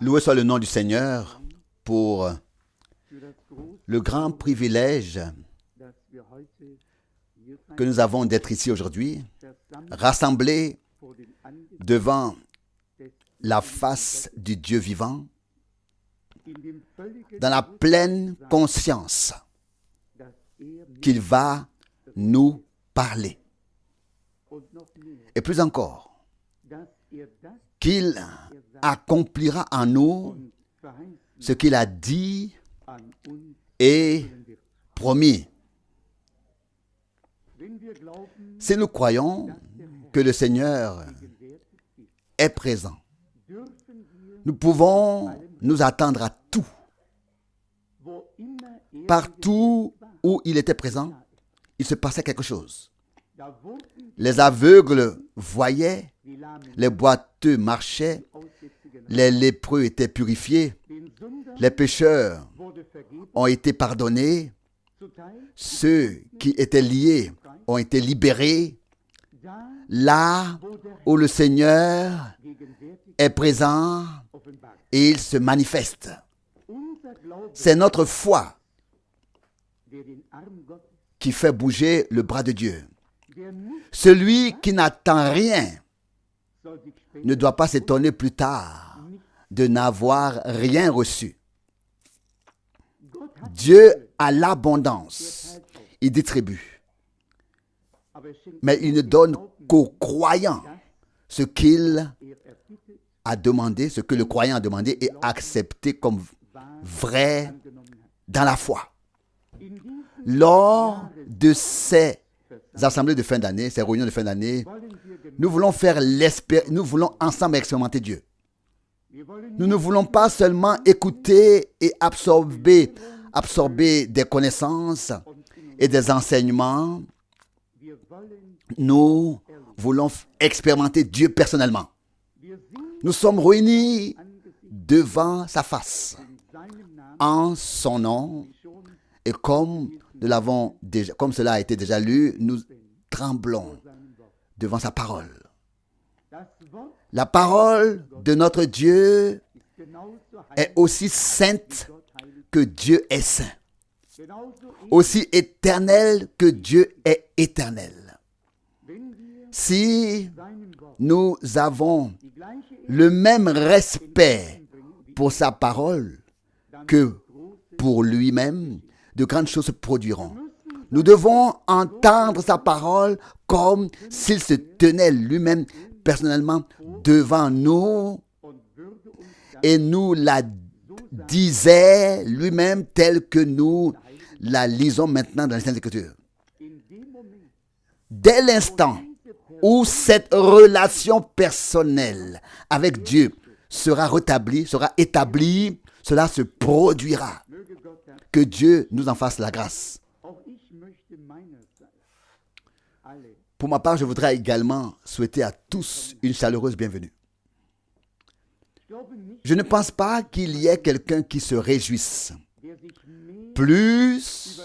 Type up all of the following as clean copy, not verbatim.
Loué soit le nom du Seigneur pour le grand privilège que nous avons d'être ici aujourd'hui, rassemblés devant la face du Dieu vivant, dans la pleine conscience qu'il va nous parler. Et plus encore, qu'il accomplira en nous ce qu'il a dit et promis. Si nous croyons que le Seigneur est présent, nous pouvons nous attendre à tout. Partout où il était présent, il se passait quelque chose. Les aveugles voyaient, les boiteux marchaient, les lépreux étaient purifiés, les pécheurs ont été pardonnés, ceux qui étaient liés ont été libérés. Là où le Seigneur est présent, il se manifeste. C'est notre foi qui fait bouger le bras de Dieu. Celui qui n'attend rien ne doit pas s'étonner plus tard de n'avoir rien reçu. Dieu a l'abondance. Il distribue. Mais il ne donne qu'aux croyants ce qu'il a demandé, ce que le croyant a demandé et accepté comme vrai dans la foi. Lors de ces assemblées de fin d'année, ces réunions de fin d'année, nous voulons ensemble expérimenter Dieu. Nous ne voulons pas seulement écouter et absorber des connaissances et des enseignements. Nous voulons expérimenter Dieu personnellement. Nous sommes réunis devant sa face, en son nom, et comme cela a été déjà lu, nous tremblons devant sa parole. La parole de notre Dieu est aussi sainte que Dieu est saint, aussi éternelle que Dieu est éternel. Si nous avons le même respect pour sa parole que pour lui-même, de grandes choses se produiront. Nous devons entendre sa parole comme s'il se tenait lui-même personnellement devant nous et nous la disait lui-même telle que nous la lisons maintenant dans les Saintes Écritures. Dès l'instant où cette relation personnelle avec Dieu sera rétablie, sera établie, cela se produira. Que Dieu nous en fasse la grâce. Pour ma part, je voudrais également souhaiter à tous une chaleureuse bienvenue. Je ne pense pas qu'il y ait quelqu'un qui se réjouisse plus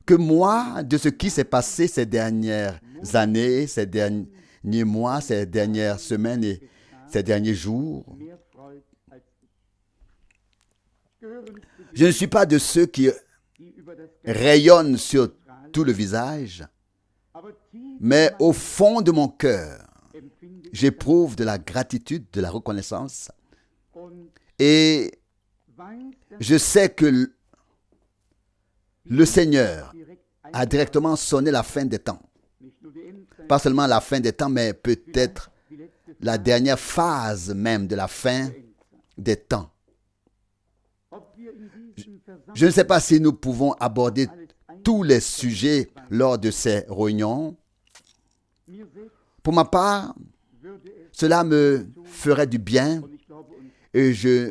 que moi de ce qui s'est passé ces dernières années, ces derniers mois, ces dernières semaines et ces derniers jours. Je ne suis pas de ceux qui rayonnent sur tout le visage, mais au fond de mon cœur, j'éprouve de la gratitude, de la reconnaissance, et je sais que le Seigneur a directement sonné la fin des temps. Pas seulement la fin des temps, mais peut-être la dernière phase même de la fin des temps. Je ne sais pas si nous pouvons aborder tous les sujets lors de ces réunions. Pour ma part, cela me ferait du bien et je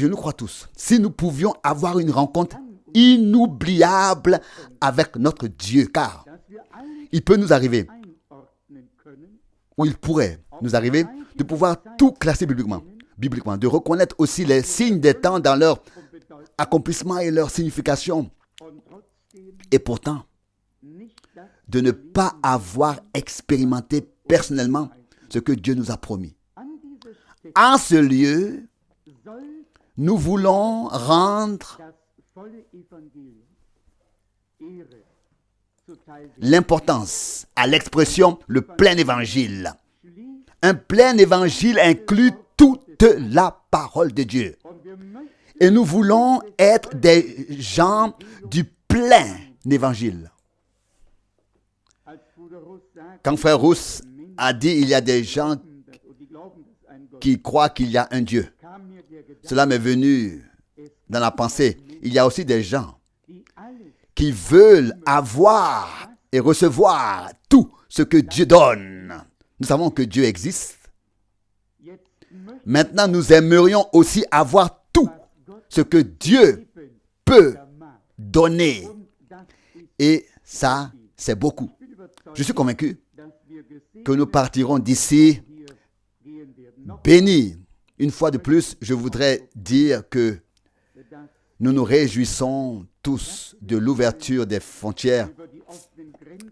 nous crois tous. Si nous pouvions avoir une rencontre inoubliable avec notre Dieu, car il peut nous arriver, ou il pourrait nous arriver, de pouvoir tout classer bibliquement, de reconnaître aussi les signes des temps dans leur accomplissement et leur signification. Et pourtant, de ne pas avoir expérimenté personnellement ce que Dieu nous a promis. En ce lieu, nous voulons rendre l'importance à l'expression le plein évangile. Un plein évangile inclut toute la parole de Dieu. Et nous voulons être des gens du plein évangile. Quand frère Rousse a dit il y a des gens qui croient qu'il y a un Dieu, cela m'est venu dans la pensée. Il y a aussi des gens qui veulent avoir et recevoir tout ce que Dieu donne. Nous savons que Dieu existe. Maintenant, nous aimerions aussi avoir tout ce que Dieu peut donner. Et ça, c'est beaucoup. Je suis convaincu que nous partirons d'ici bénis. Une fois de plus, je voudrais dire que nous nous réjouissons tous de l'ouverture des frontières,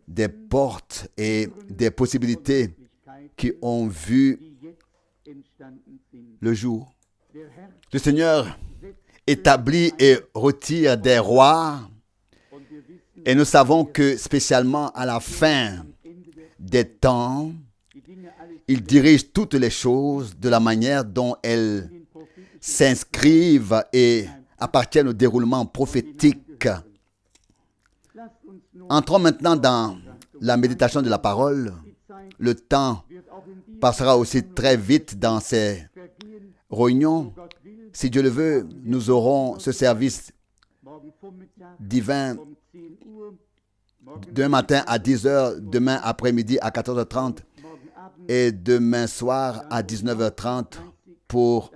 des portes et des possibilités qui ont vu le jour. Le Seigneur établit et retire des rois, et nous savons que spécialement à la fin des temps, il dirige toutes les choses de la manière dont elles s'inscrivent et appartiennent au déroulement prophétique. Entrons maintenant dans la méditation de la parole. Le temps passera aussi très vite dans ces réunions. Si Dieu le veut, nous aurons ce service divin demain matin à 10h, demain après-midi à 14h30 et demain soir à 19h30 pour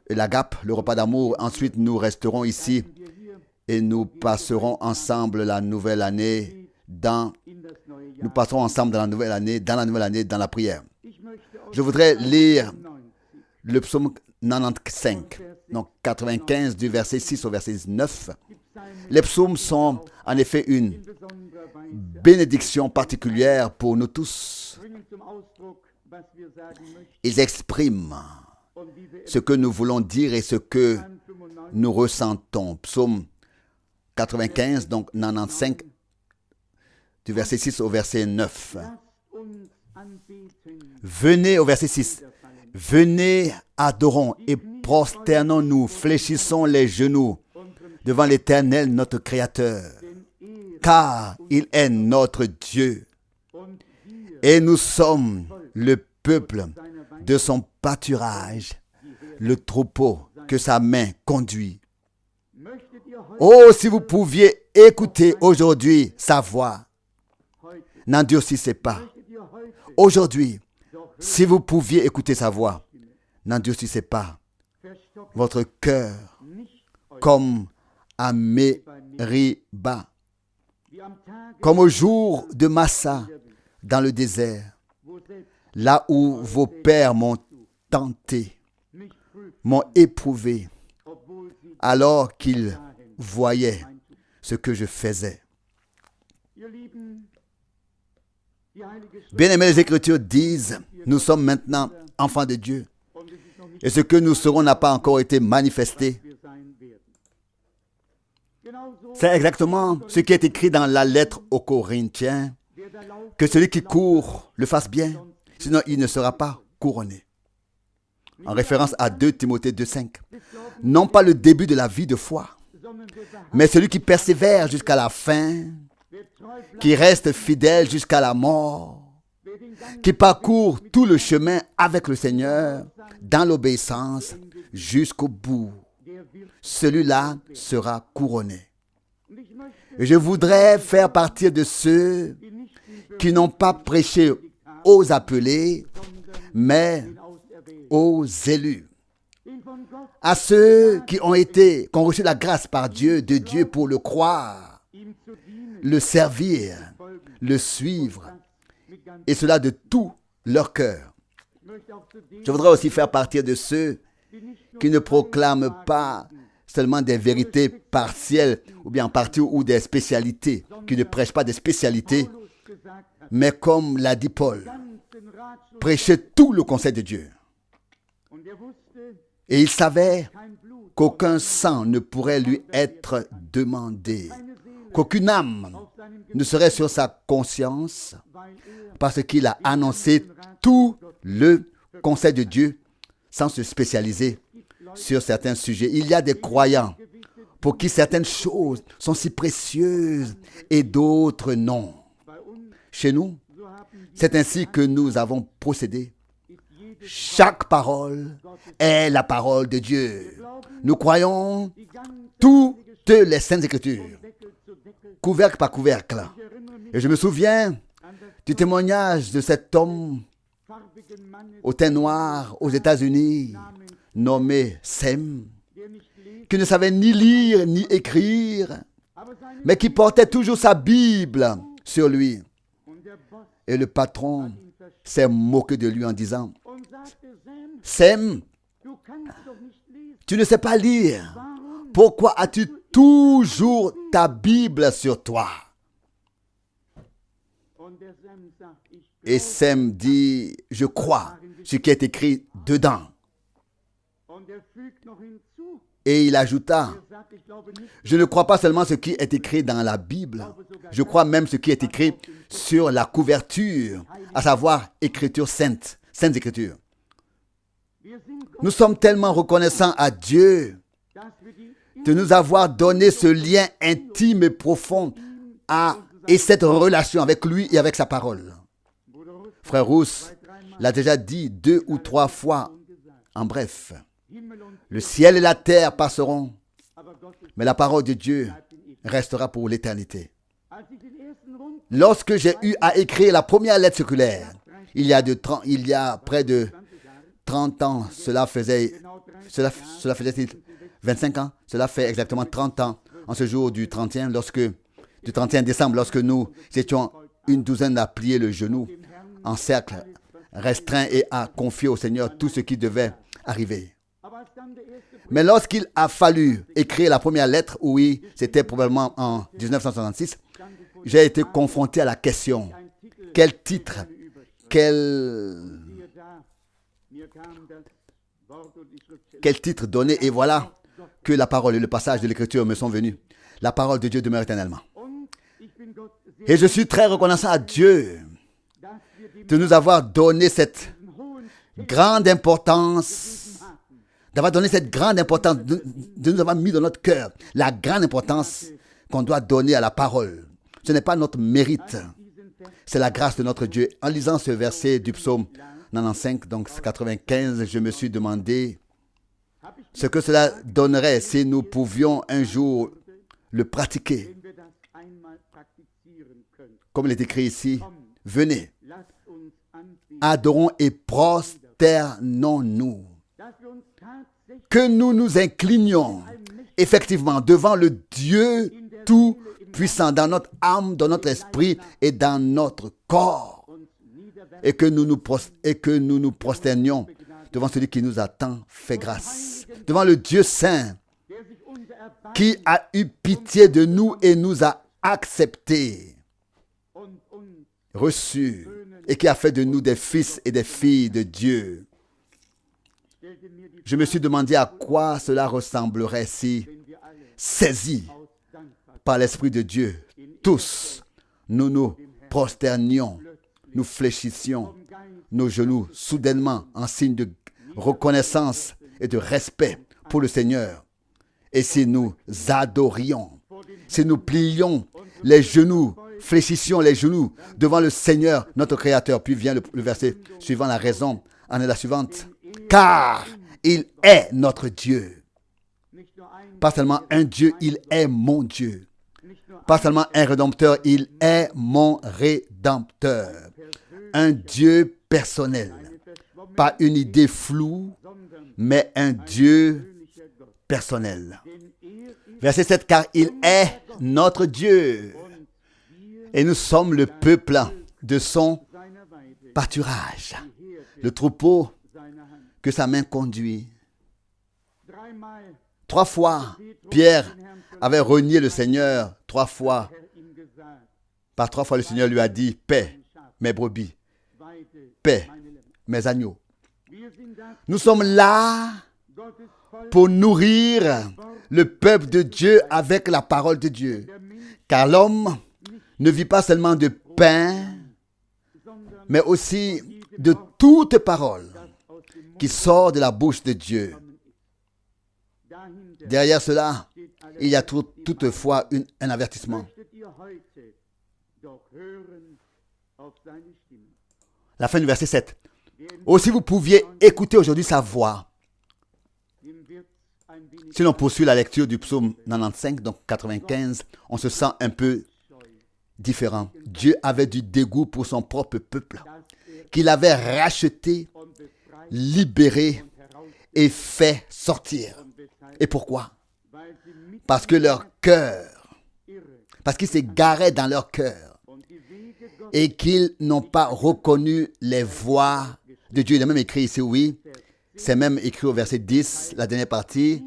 l'agape, le repas d'amour. Ensuite, nous resterons ici et nous passerons ensemble la nouvelle année dans la prière. Je voudrais lire le psaume 95, donc 95 du verset 6 au verset 9. Les psaumes sont en effet une bénédiction particulière pour nous tous. Ils expriment ce que nous voulons dire et ce que nous ressentons. Psaume 95, donc 95, du verset 6 au verset 9. Venez au verset 6. Venez, adorons et prosternons-nous, fléchissons les genoux devant l'Éternel, notre Créateur, car il est notre Dieu. Et nous sommes le peuple de son pâturage, le troupeau que sa main conduit. Oh, si vous pouviez écouter aujourd'hui sa voix, n'endurcissez pas. Aujourd'hui, si vous pouviez écouter sa voix, n'endurcissez pas votre cœur comme à Mériba, comme au jour de Massa dans le désert, là où vos pères m'ont tenté, m'ont éprouvé, alors qu'ils voyaient ce que je faisais. Bien-aimés, les Écritures disent, nous sommes maintenant enfants de Dieu, et ce que nous serons n'a pas encore été manifesté. C'est exactement ce qui est écrit dans la lettre aux Corinthiens, que celui qui court le fasse bien, sinon il ne sera pas couronné. En référence à 2 Timothée 2,5. Non pas le début de la vie de foi, mais celui qui persévère jusqu'à la fin, qui reste fidèle jusqu'à la mort, qui parcourt tout le chemin avec le Seigneur dans l'obéissance jusqu'au bout. Celui-là sera couronné. Et je voudrais faire partie de ceux qui n'ont pas prêché aux appelés, mais aux élus. À ceux qui ont reçu la grâce par Dieu, de Dieu pour le croire, le servir, le suivre, et cela de tout leur cœur. Je voudrais aussi faire partie de ceux qui ne proclament pas seulement des vérités partielles, ou bien en partie, ou des spécialités, qui ne prêchent pas des spécialités, mais comme l'a dit Paul, prêcher tout le conseil de Dieu. Et il savait qu'aucun sang ne pourrait lui être demandé, qu'aucune âme ne serait sur sa conscience, parce qu'il a annoncé tout le conseil de Dieu sans se spécialiser sur certains sujets. Il y a des croyants pour qui certaines choses sont si précieuses et d'autres non. Chez nous, c'est ainsi que nous avons procédé. Chaque parole est la parole de Dieu. Nous croyons toutes les Saintes Écritures, couvercle par couvercle. Et je me souviens du témoignage de cet homme au teint noir aux États-Unis, nommé Sem, qui ne savait ni lire ni écrire, mais qui portait toujours sa Bible sur lui. Et le patron s'est moqué de lui en disant, « Sem, tu ne sais pas lire. Pourquoi as-tu toujours ta Bible sur toi ?» Et Sem dit, « Je crois ce qui est écrit dedans. » Et il ajouta, « Je ne crois pas seulement ce qui est écrit dans la Bible, je crois même ce qui est écrit sur la couverture, à savoir Écriture sainte, Sainte Écriture. » Nous sommes tellement reconnaissants à Dieu de nous avoir donné ce lien intime et profond et cette relation avec lui et avec sa parole. Frère Rousse l'a déjà dit 2 ou 3 fois. En bref, le ciel et la terre passeront, mais la parole de Dieu restera pour l'éternité. Lorsque j'ai eu à écrire la première lettre circulaire, il y a près de 30 ans, cela faisait 25 ans, cela fait exactement 30 ans, en ce jour du 31 décembre, lorsque nous étions une douzaine à plier le genou en cercle restreint et à confier au Seigneur tout ce qui devait arriver. Mais lorsqu'il a fallu écrire la première lettre, oui, c'était probablement en 1966, j'ai été confronté à la question, quel titre donner? Et voilà que la parole et le passage de l'Écriture me sont venus. La parole de Dieu demeure éternellement. Et je suis très reconnaissant à Dieu de nous avoir donné cette grande importance, de nous avoir mis dans notre cœur la grande importance qu'on doit donner à la parole. Ce n'est pas notre mérite, c'est la grâce de notre Dieu. En lisant ce verset du psaume 95, donc 95, je me suis demandé ce que cela donnerait si nous pouvions un jour le pratiquer. Comme il est écrit ici, venez, adorons et prosternons-nous. Que nous nous inclinions effectivement devant le Dieu tout-puissant dans notre âme, dans notre esprit et dans notre corps. Et que nous nous prosternions devant celui qui nous a tant fait grâce. Devant le Dieu saint qui a eu pitié de nous et nous a acceptés, reçus, et qui a fait de nous des fils et des filles de Dieu. Je me suis demandé à quoi cela ressemblerait si, saisis par l'Esprit de Dieu, tous, nous nous prosternions, nous fléchissions nos genoux soudainement en signe de reconnaissance et de respect pour le Seigneur. Et si nous adorions, si nous plions les genoux, fléchissions les genoux devant le Seigneur, notre Créateur. Puis vient le verset suivant, la raison en est la suivante. Car il est notre Dieu. Pas seulement un Dieu, il est mon Dieu. Pas seulement un Rédempteur, il est mon Rédempteur. Un Dieu personnel. Pas une idée floue, mais un Dieu personnel. Verset 7, car il est notre Dieu. Et nous sommes le peuple de son pâturage, le troupeau que sa main conduit. 3 fois, Pierre avait renié le Seigneur 3 fois. Par 3 fois, le Seigneur lui a dit, paix, mes brebis, paix, mes agneaux. Nous sommes là pour nourrir le peuple de Dieu avec la parole de Dieu. Car l'homme ne vit pas seulement de pain, mais aussi de toute parole qui sort de la bouche de Dieu. Derrière cela, il y a toutefois un avertissement. La fin du verset 7. Aussi vous pouviez écouter aujourd'hui sa voix. Si l'on poursuit la lecture du psaume 95, donc 95, on se sent un peu différent. Dieu avait du dégoût pour son propre peuple, qu'il avait racheté, libéré et fait sortir. Et pourquoi? Parce que leur cœur, parce qu'ils s'égaraient dans leur cœur et qu'ils n'ont pas reconnu les voies de Dieu. Il est même écrit ici, oui, c'est même écrit au verset 10, la dernière partie.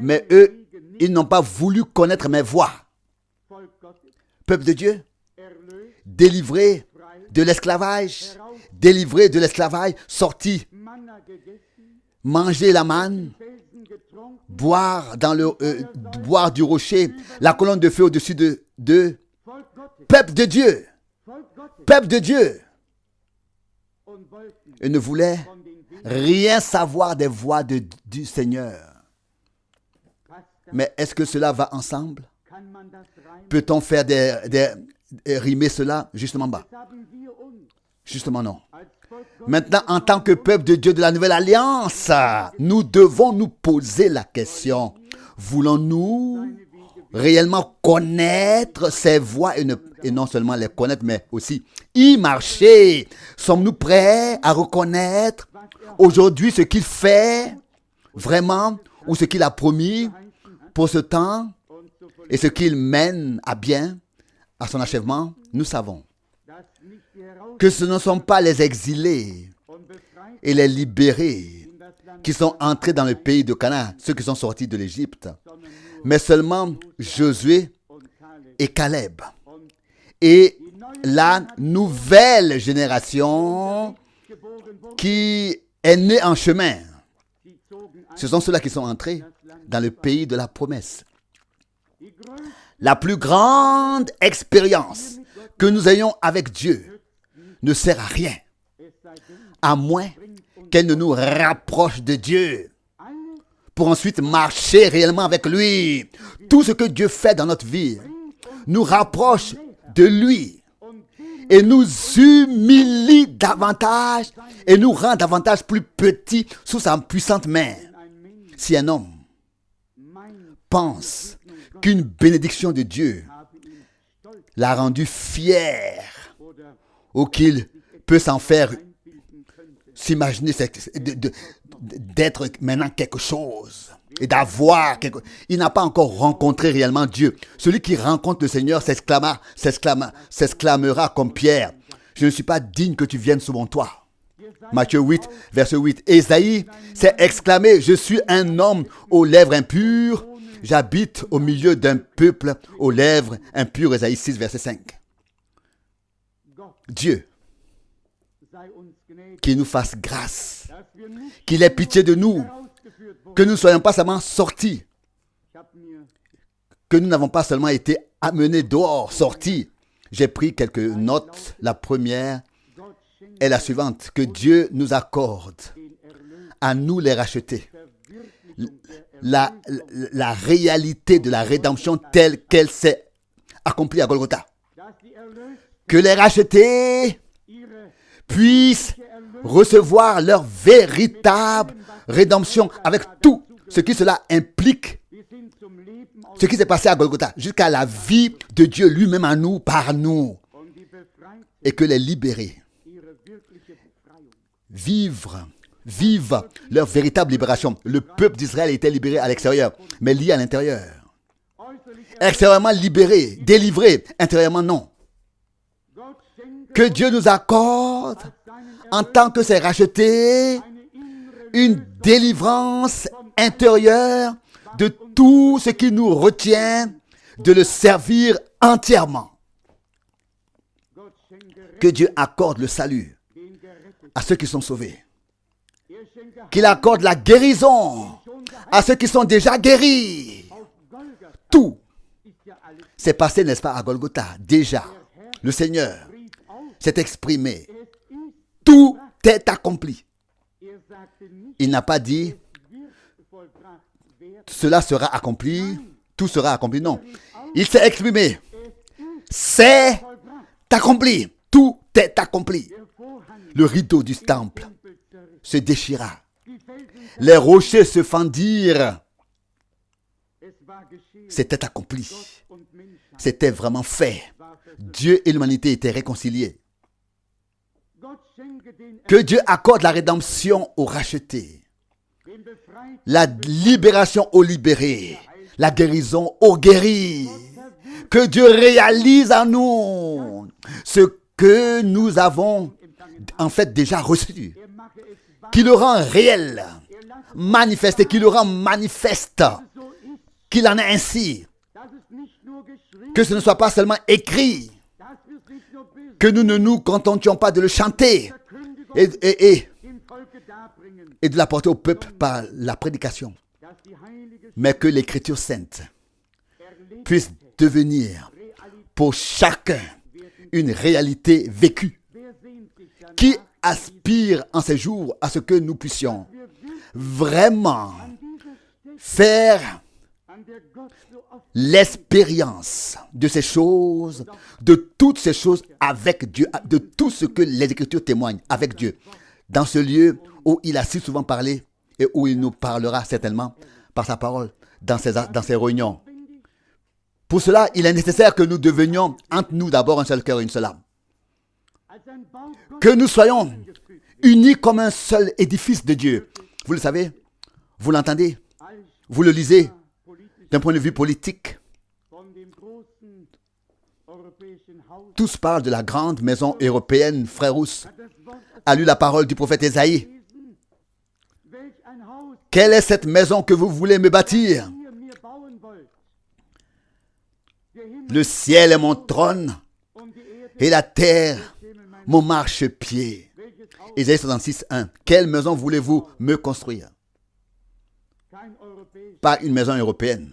Mais eux, ils n'ont pas voulu connaître mes voies. Peuple de Dieu, délivré de l'esclavage, sorti, manger la manne, boire du rocher, la colonne de feu au-dessus de peuple de Dieu. Peuple de Dieu. Ils ne voulaient rien savoir des voies du Seigneur. Mais est-ce que cela va ensemble? Peut-on faire rimer cela? Justement pas. Justement non. Maintenant, en tant que peuple de Dieu de la Nouvelle Alliance, nous devons nous poser la question. Voulons-nous réellement connaître ses voies et non seulement les connaître, mais aussi y marcher? Sommes-nous prêts à reconnaître aujourd'hui ce qu'il fait vraiment ou ce qu'il a promis pour ce temps et ce qu'il mène à bien, à son achèvement? Nous savons que ce ne sont pas les exilés et les libérés qui sont entrés dans le pays de Canaan, ceux qui sont sortis de l'Égypte, mais seulement Josué et Caleb. Et la nouvelle génération qui est née en chemin. Ce sont ceux-là qui sont entrés dans le pays de la promesse. La plus grande expérience que nous ayons avec Dieu ne sert à rien, à moins qu'elle ne nous rapproche de Dieu, pour ensuite marcher réellement avec lui. Tout ce que Dieu fait dans notre vie nous rapproche de lui et nous humilie davantage et nous rend davantage plus petits sous sa puissante main. Si un homme pense qu'une bénédiction de Dieu l'a rendu fier ou qu'il peut s'en faire s'imaginer d'être maintenant quelque chose et d'avoir quelque chose. Il n'a pas encore rencontré réellement Dieu. Celui qui rencontre le Seigneur s'exclamera comme Pierre. Je ne suis pas digne que tu viennes sous mon toit. Matthieu 8, verset 8. Ésaïe s'est exclamé, je suis un homme aux lèvres impures. J'habite au milieu d'un peuple aux lèvres impures. Ésaïe 6, verset 5. Dieu, qu'il nous fasse grâce, qu'il ait pitié de nous, que nous ne soyons pas seulement sortis, que nous n'avons pas seulement été amenés dehors, sortis. J'ai pris quelques notes. La première est la suivante, que Dieu nous accorde à nous les racheter. La réalité de la rédemption telle qu'elle s'est accomplie à Golgotha. Que les rachetés puissent recevoir leur véritable rédemption avec tout ce qui cela implique, ce qui s'est passé à Golgotha, jusqu'à la vie de Dieu lui-même en nous, par nous, et que les libérés vivent leur véritable libération. Le peuple d'Israël était libéré à l'extérieur, mais lié à l'intérieur. Extérieurement libéré, délivré, intérieurement non. Que Dieu nous accorde, en tant que ses rachetés, une délivrance intérieure de tout ce qui nous retient de le servir entièrement. Que Dieu accorde le salut à ceux qui sont sauvés. Qu'il accorde la guérison à ceux qui sont déjà guéris. Tout s'est passé, n'est-ce pas, à Golgotha. Déjà, le Seigneur s'est exprimé. Tout est accompli. Il n'a pas dit cela sera accompli, tout sera accompli. Non, il s'est exprimé. C'est accompli. Tout est accompli. Le rideau du temple se déchira. Les rochers se fendirent. C'était accompli. C'était vraiment fait. Dieu et l'humanité étaient réconciliés. Que Dieu accorde la rédemption aux rachetés, la libération aux libérés, la guérison aux guéris. Que Dieu réalise en nous ce que nous avons en fait déjà reçu. Qu'il le rend réel, manifesté, qu'il le rend manifeste, qu'il en est ainsi. Que ce ne soit pas seulement écrit, que nous ne nous contentions pas de le chanter et de l'apporter au peuple par la prédication, mais que l'Écriture sainte puisse devenir pour chacun une réalité vécue. Qui aspire en ces jours à ce que nous puissions vraiment faire l'expérience de ces choses, de toutes ces choses avec Dieu, de tout ce que les Écritures témoignent avec Dieu, dans ce lieu où il a si souvent parlé et où il nous parlera certainement par sa parole dans ces réunions. Pour cela, il est nécessaire que nous devenions entre nous d'abord un seul cœur et une seule âme. Que nous soyons unis comme un seul édifice de Dieu. Vous le savez, vous l'entendez, vous le lisez d'un point de vue politique. Tous parlent de la grande maison européenne. Frère Rousse a lu la parole du prophète Ésaïe. Quelle est cette maison que vous voulez me bâtir? Le ciel est mon trône et la terre mon marchepied. Ésaïe 66, 1. Quelle maison voulez-vous me construire? Pas une maison européenne,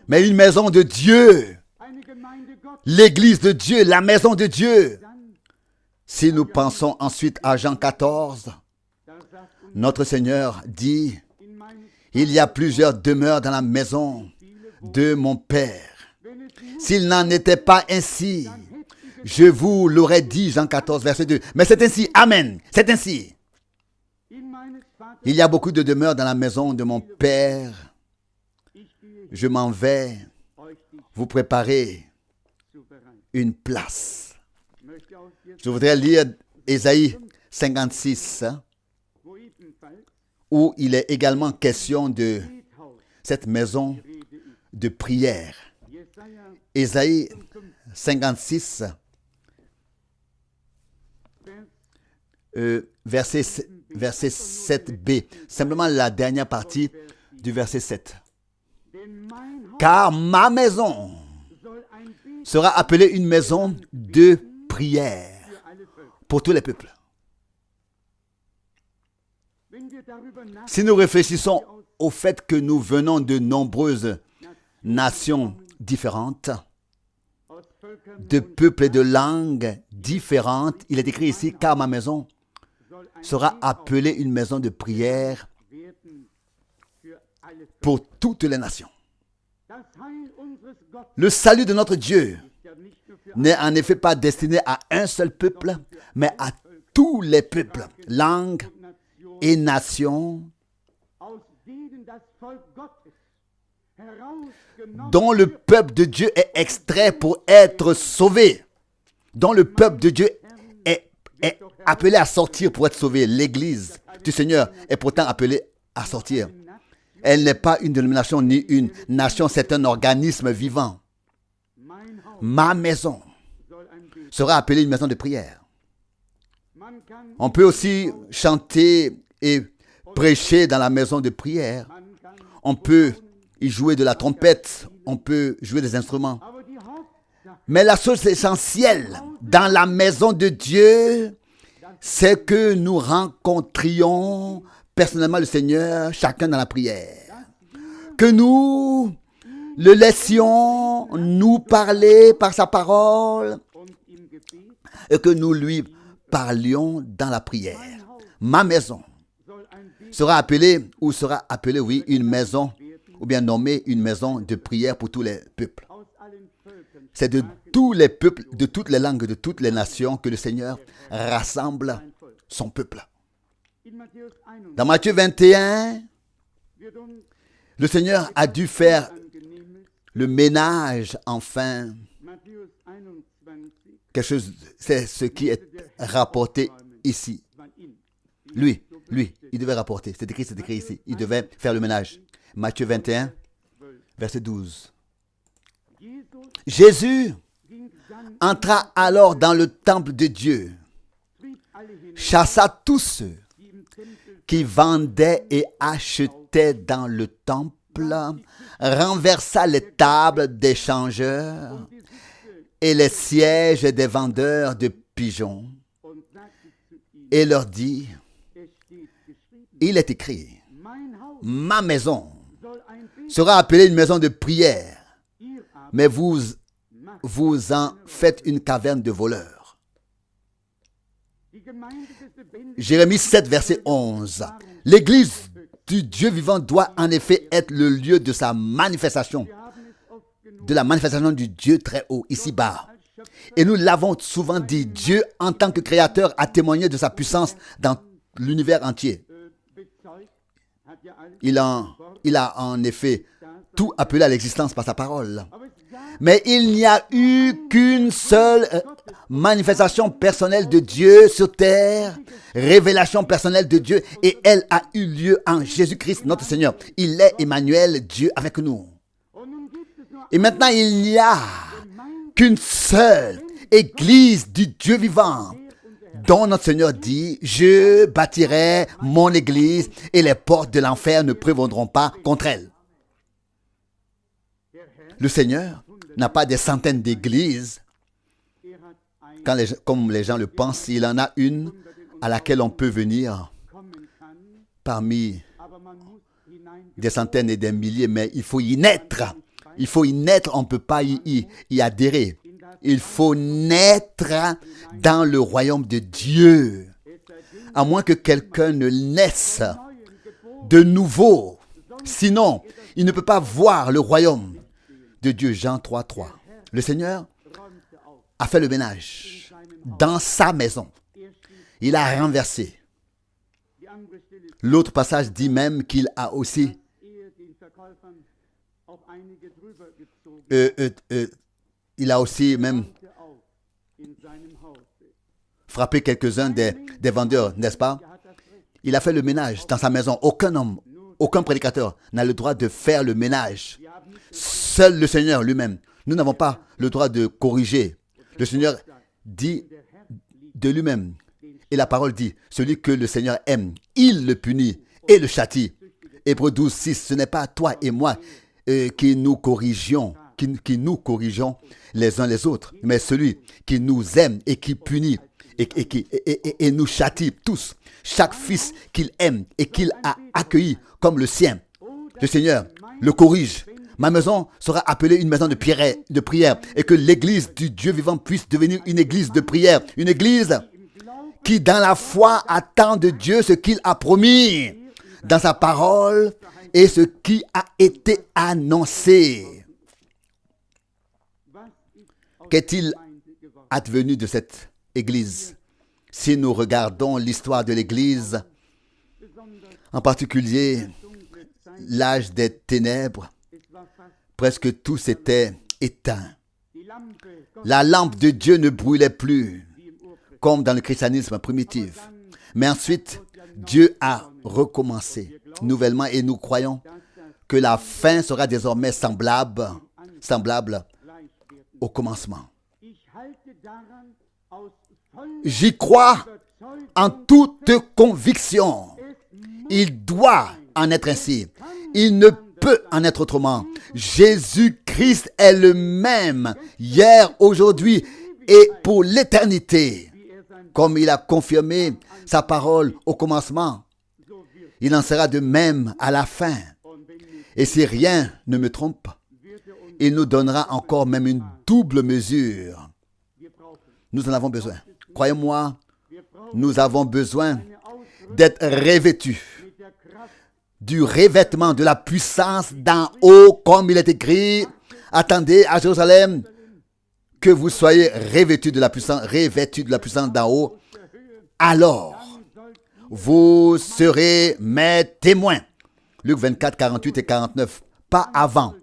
mais une maison de Dieu. L'église de Dieu, la maison de Dieu. Si nous pensons ensuite à Jean 14, notre Seigneur dit, il y a plusieurs demeures dans la maison de mon Père. S'il n'en était pas ainsi, je vous l'aurais dit, Jean 14, verset 2. Mais c'est ainsi, amen, c'est ainsi. Il y a beaucoup de demeures dans la maison de mon Père. Je m'en vais vous préparer une place. Je voudrais lire Ésaïe 56, où il est également question de cette maison de prière. Ésaïe 56, verset 7b, simplement la dernière partie du verset 7. Car ma maison sera appelée une maison de prière pour tous les peuples. Si nous réfléchissons au fait que nous venons de nombreuses nations différentes, de peuples et de langues différentes, il est écrit ici, car ma maison sera appelée une maison de prière pour toutes les nations. Le salut de notre Dieu n'est en effet pas destiné à un seul peuple, mais à tous les peuples, langues et nations, dont le peuple de Dieu est extrait pour être sauvé, dont le peuple de Dieu est appelé à sortir pour être sauvé. L'Église du Seigneur est pourtant appelée à sortir. Elle n'est pas une dénomination ni une nation, c'est un organisme vivant. Ma maison sera appelée une maison de prière. On peut aussi chanter et prêcher dans la maison de prière. On peut y jouer de la trompette, on peut jouer des instruments. Mais la chose essentielle dans la maison de Dieu, c'est que nous rencontrions personnellement le Seigneur, chacun dans la prière. Que nous le laissions nous parler par sa parole et que nous lui parlions dans la prière. Ma maison sera appelée, oui, une maison, ou bien nommée une maison de prière pour tous les peuples. C'est de tous les peuples, de toutes les langues, de toutes les nations que le Seigneur rassemble son peuple. Dans Matthieu 21, le Seigneur a dû faire le ménage, enfin. Quelque chose, c'est ce qui est rapporté ici. Lui, il devait rapporter. C'est écrit ici. Il devait faire le ménage. Matthieu 21, verset 12. Jésus entra alors dans le temple de Dieu, chassa tous ceux qui vendaient et achetaient dans le temple, renversa les tables des changeurs et les sièges des vendeurs de pigeons, et leur dit, il est écrit, ma maison sera appelée une maison de prière, mais vous en faites une caverne de voleurs. Jérémie 7, verset 11. L'église du Dieu vivant doit en effet être le lieu de sa manifestation, de la manifestation du Dieu très haut, ici-bas. Et nous l'avons souvent dit, Dieu en tant que créateur a témoigné de sa puissance dans l'univers entier. Il a en effet tout appelé à l'existence par sa parole. Mais il n'y a eu qu'une seule manifestation personnelle de Dieu sur terre, révélation personnelle de Dieu, et elle a eu lieu en Jésus-Christ, notre Seigneur. Il est Emmanuel, Dieu avec nous. Et maintenant, il n'y a qu'une seule église du Dieu vivant, dont notre Seigneur dit, je bâtirai mon église et les portes de l'enfer ne prévaudront pas contre elle. Le Seigneur n'a pas des centaines d'églises, comme les gens le pensent. Il en a une à laquelle on peut venir parmi des centaines et des milliers, mais il faut y naître. Il faut y naître, on ne peut pas y adhérer. Il faut naître dans le royaume de Dieu. À moins que quelqu'un ne naisse de nouveau. Sinon, il ne peut pas voir le royaume de Dieu. Jean 3, 3. Le Seigneur a fait le ménage dans sa maison. Il a renversé. L'autre passage dit même qu'il a aussi même frappé quelques-uns des vendeurs, n'est-ce pas? Il a fait le ménage dans sa maison. Aucun homme, aucun prédicateur n'a le droit de faire le ménage. Seul le Seigneur lui-même. Nous n'avons pas le droit de corriger. Le Seigneur dit de lui-même. Et la parole dit, celui que le Seigneur aime, il le punit et le châtie. Hébreux 12, 6, ce n'est pas toi et moi qui nous corrigeons les uns les autres, mais celui qui nous aime et qui punit et nous châtie tous. Chaque fils qu'il aime et qu'il a accueilli comme le sien. Le Seigneur le corrige. Ma maison sera appelée une maison de prière et que l'église du Dieu vivant puisse devenir une église de prière. Une église qui, dans la foi, attend de Dieu ce qu'il a promis dans sa parole et ce qui a été annoncé. Qu'est-il advenu de cette église? Si nous regardons l'histoire de l'église, en particulier l'âge des ténèbres, presque tout s'était éteint. La lampe de Dieu ne brûlait plus, comme dans le christianisme primitif. Mais ensuite, Dieu a recommencé nouvellement et nous croyons que la fin sera désormais semblable au commencement. J'y crois en toute conviction. Il doit en être ainsi. Il ne peut en être autrement. Jésus-Christ est le même hier, aujourd'hui et pour l'éternité. Comme il a confirmé sa parole au commencement, il en sera de même à la fin. Et si rien ne me trompe, il nous donnera encore même une double mesure. Nous en avons besoin. Croyez-moi, nous avons besoin d'être revêtus du revêtement de la puissance d'en haut, comme il est écrit. Attendez à Jérusalem que vous soyez revêtus de la puissance d'en haut. Alors, vous serez mes témoins. Luc 24, 48 et 49. Pas avant.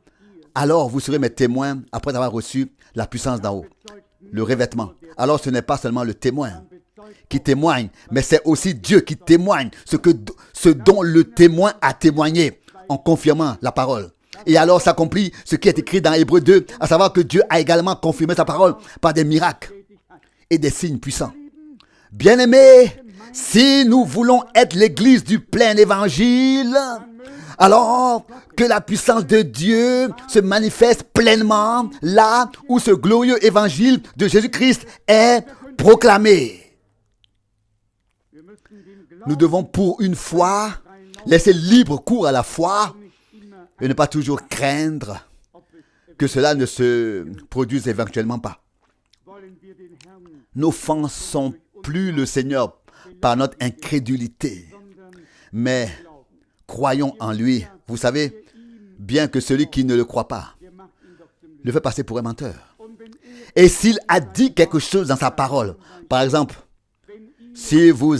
Alors, vous serez mes témoins après avoir reçu la puissance d'en haut. Le revêtement. Alors, ce n'est pas seulement le témoin qui témoigne, mais c'est aussi Dieu qui témoigne ce dont le témoin a témoigné en confirmant la parole. Et alors s'accomplit ce qui est écrit dans Hébreux 2, à savoir que Dieu a également confirmé sa parole par des miracles et des signes puissants. Bien-aimés, si nous voulons être l'église du plein évangile, alors que la puissance de Dieu se manifeste pleinement là où ce glorieux évangile de Jésus-Christ est proclamé. Nous devons pour une fois laisser libre cours à la foi et ne pas toujours craindre que cela ne se produise éventuellement pas. N'offensons plus le Seigneur par notre incrédulité, mais croyons en lui. Vous savez, bien que celui qui ne le croit pas le fait passer pour un menteur. Et s'il a dit quelque chose dans sa parole, par exemple, si vous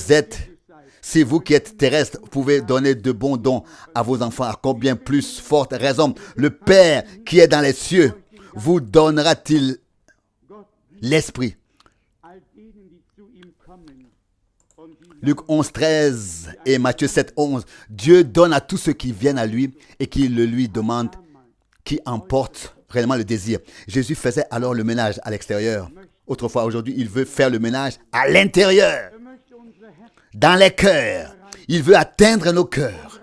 qui êtes terrestre pouvez donner de bons dons à vos enfants, à combien plus forte raison le Père qui est dans les cieux vous donnera-t-il l'Esprit. Luc 11, 13 et Matthieu 7, 11. Dieu donne à tous ceux qui viennent à lui et qui le lui demandent, qui emportent réellement le désir. Jésus faisait alors le ménage à l'extérieur. Autrefois, aujourd'hui, il veut faire le ménage à l'intérieur. Dans les cœurs. Il veut atteindre nos cœurs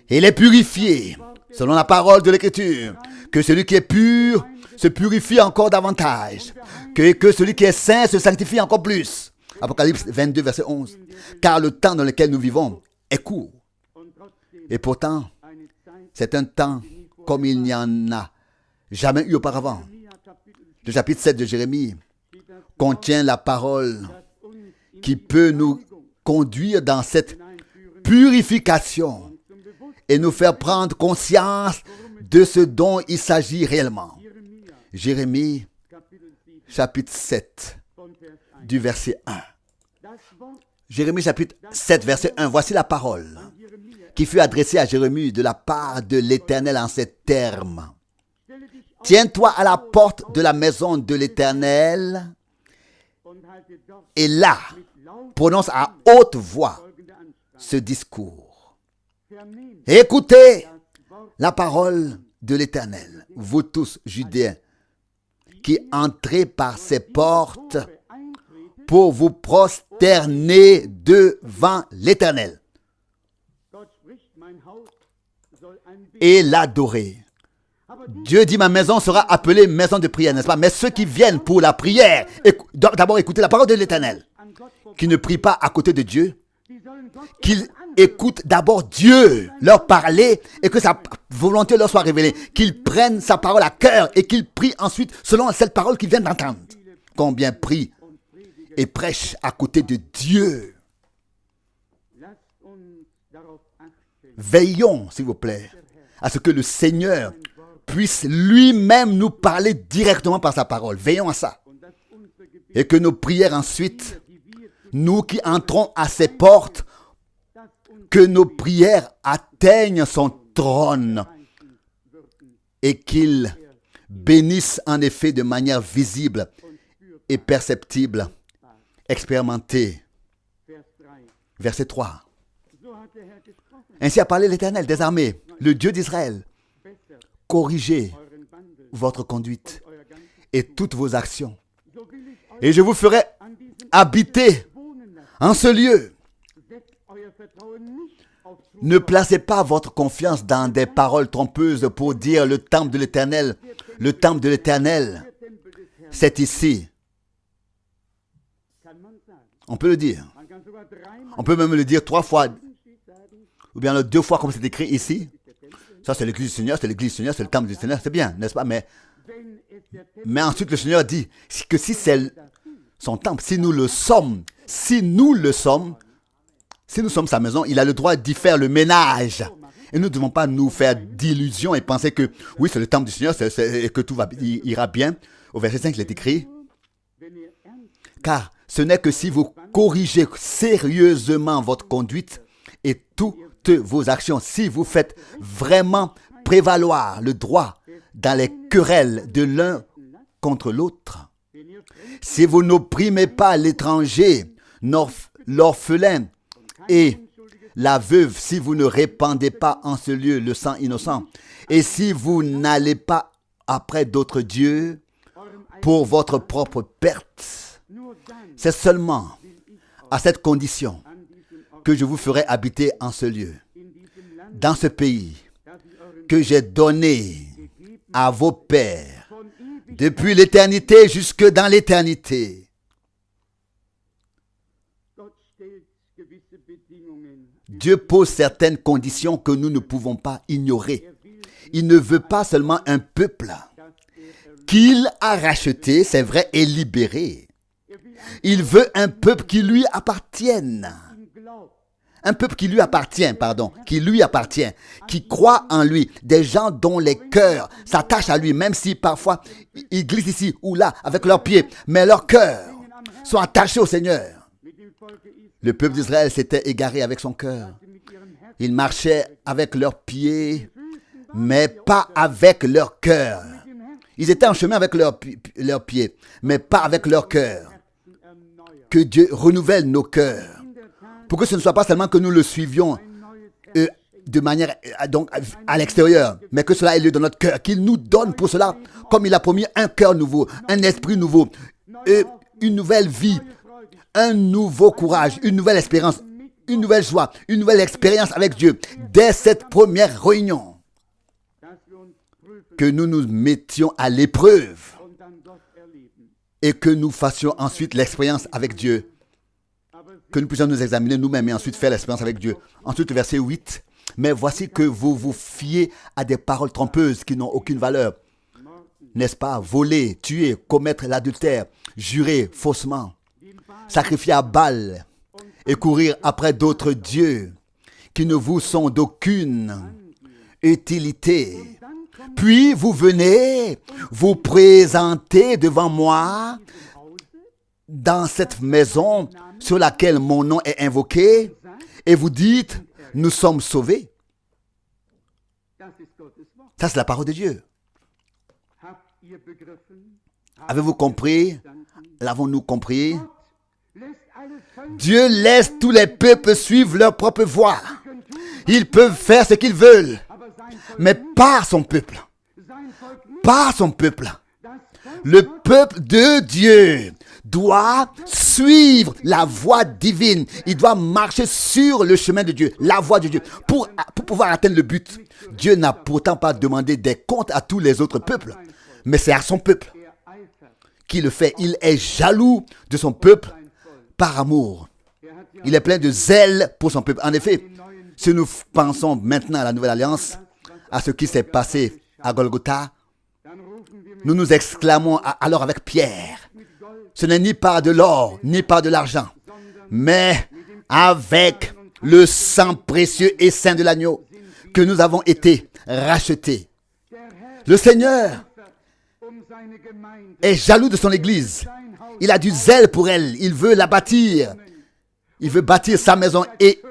et les purifier, selon la parole de l'Écriture. Que celui qui est pur se purifie encore davantage. Que celui qui est saint se sanctifie encore plus. Apocalypse 22, verset 11. Car le temps dans lequel nous vivons est court. Et pourtant, c'est un temps comme il n'y en a jamais eu auparavant. Le chapitre 7 de Jérémie contient la parole qui peut nous conduire dans cette purification et nous faire prendre conscience de ce dont il s'agit réellement. Jérémie, chapitre 7, du verset 1. Jérémie, chapitre 7, verset 1. Voici la parole qui fut adressée à Jérémie de la part de l'Éternel en ces termes. Tiens-toi à la porte de la maison de l'Éternel et là, prononce à haute voix ce discours. Écoutez la parole de l'Éternel, vous tous Judéens, qui entrez par ces portes pour vous prosterner devant l'Éternel et l'adorer. Dieu dit, ma maison sera appelée maison de prière, n'est-ce pas? Mais ceux qui viennent pour la prière, d'abord écoutez la parole de l'Éternel, qui ne prient pas à côté de Dieu, qu'ils écoutent d'abord Dieu leur parler et que sa volonté leur soit révélée, qu'ils prennent sa parole à cœur et qu'ils prient ensuite selon cette parole qu'ils viennent d'entendre. Combien prient et prêchent à côté de Dieu. Veillons, s'il vous plaît, à ce que le Seigneur puisse lui-même nous parler directement par sa parole. Veillons à ça. Et que nos prières ensuite, nous qui entrons à ses portes, que nos prières atteignent son trône et qu'il bénisse en effet de manière visible et perceptible, expérimentée. Verset 3. Ainsi a parlé l'Éternel des armées, le Dieu d'Israël. Corrigez votre conduite et toutes vos actions. Et je vous ferai habiter en ce lieu. Ne placez pas votre confiance dans des paroles trompeuses pour dire le temple de l'Éternel. Le temple de l'Éternel, c'est ici. On peut le dire. On peut même le dire 3 fois, ou bien 2 fois comme c'est écrit ici. Ça, c'est l'église du Seigneur, c'est l'église du Seigneur, c'est le temple du Seigneur, c'est bien, n'est-ce pas? Mais ensuite, le Seigneur dit que si c'est son temple, si nous sommes sa maison, il a le droit d'y faire le ménage. Et nous ne devons pas nous faire d'illusions et penser que oui, c'est le temple du Seigneur et que tout ira bien. Au verset 5, il est écrit, car ce n'est que si vous corrigez sérieusement votre conduite et toutes vos actions, si vous faites vraiment prévaloir le droit dans les querelles de l'un contre l'autre, si vous n'opprimez pas l'étranger, l'orphelin et la veuve, si vous ne répandez pas en ce lieu le sang innocent, et si vous n'allez pas après d'autres dieux pour votre propre perte, c'est seulement à cette condition que je vous ferai habiter en ce lieu, dans ce pays que j'ai donné à vos pères depuis l'éternité jusque dans l'éternité. Dieu pose certaines conditions que nous ne pouvons pas ignorer. Il ne veut pas seulement un peuple qu'il a racheté, c'est vrai, et libéré. Il veut un peuple qui lui appartienne. Un peuple qui lui appartient, qui croit en lui. Des gens dont les cœurs s'attachent à lui, même si parfois ils glissent ici ou là avec leurs pieds. Mais leurs cœurs sont attachés au Seigneur. Le peuple d'Israël s'était égaré avec son cœur. Ils marchaient avec leurs pieds, mais pas avec leur cœur. Ils étaient en chemin avec leurs pieds, mais pas avec leur cœur. Que Dieu renouvelle nos cœurs, pour que ce ne soit pas seulement que nous le suivions de manière donc à l'extérieur, mais que cela ait lieu dans notre cœur, qu'il nous donne pour cela, comme il a promis, un cœur nouveau, un esprit nouveau, une nouvelle vie, un nouveau courage, une nouvelle espérance, une nouvelle joie, une nouvelle expérience avec Dieu. Dès cette première réunion, que nous nous mettions à l'épreuve et que nous fassions ensuite l'expérience avec Dieu. Que nous puissions nous examiner nous-mêmes et ensuite faire l'expérience avec Dieu. Ensuite, verset 8. Mais voici que vous vous fiez à des paroles trompeuses qui n'ont aucune valeur. N'est-ce pas? Voler, tuer, commettre l'adultère, jurer faussement, sacrifier à Baal et courir après d'autres dieux qui ne vous sont d'aucune utilité. Puis vous venez vous présenter devant moi dans cette maison sur laquelle mon nom est invoqué et vous dites, nous sommes sauvés. Ça, c'est la parole de Dieu. Avez-vous compris? L'avons-nous compris? Dieu laisse tous les peuples suivre leur propre voie. Ils peuvent faire ce qu'ils veulent, mais pas son peuple. Pas son peuple. Le peuple de Dieu doit suivre la voie divine. Il doit marcher sur le chemin de Dieu, la voie de Dieu, pour pouvoir atteindre le but. Dieu n'a pourtant pas demandé des comptes à tous les autres peuples, mais c'est à son peuple qu'il le fait. Il est jaloux de son peuple par amour. Il est plein de zèle pour son peuple. En effet, si nous pensons maintenant à la Nouvelle Alliance, à ce qui s'est passé à Golgotha, nous nous exclamons alors avec Pierre, ce n'est ni par de l'or, ni par de l'argent, mais avec le sang précieux et saint de l'agneau que nous avons été rachetés. Le Seigneur est jaloux de son Église. Il a du zèle pour elle. Il veut la bâtir. Il veut bâtir sa maison et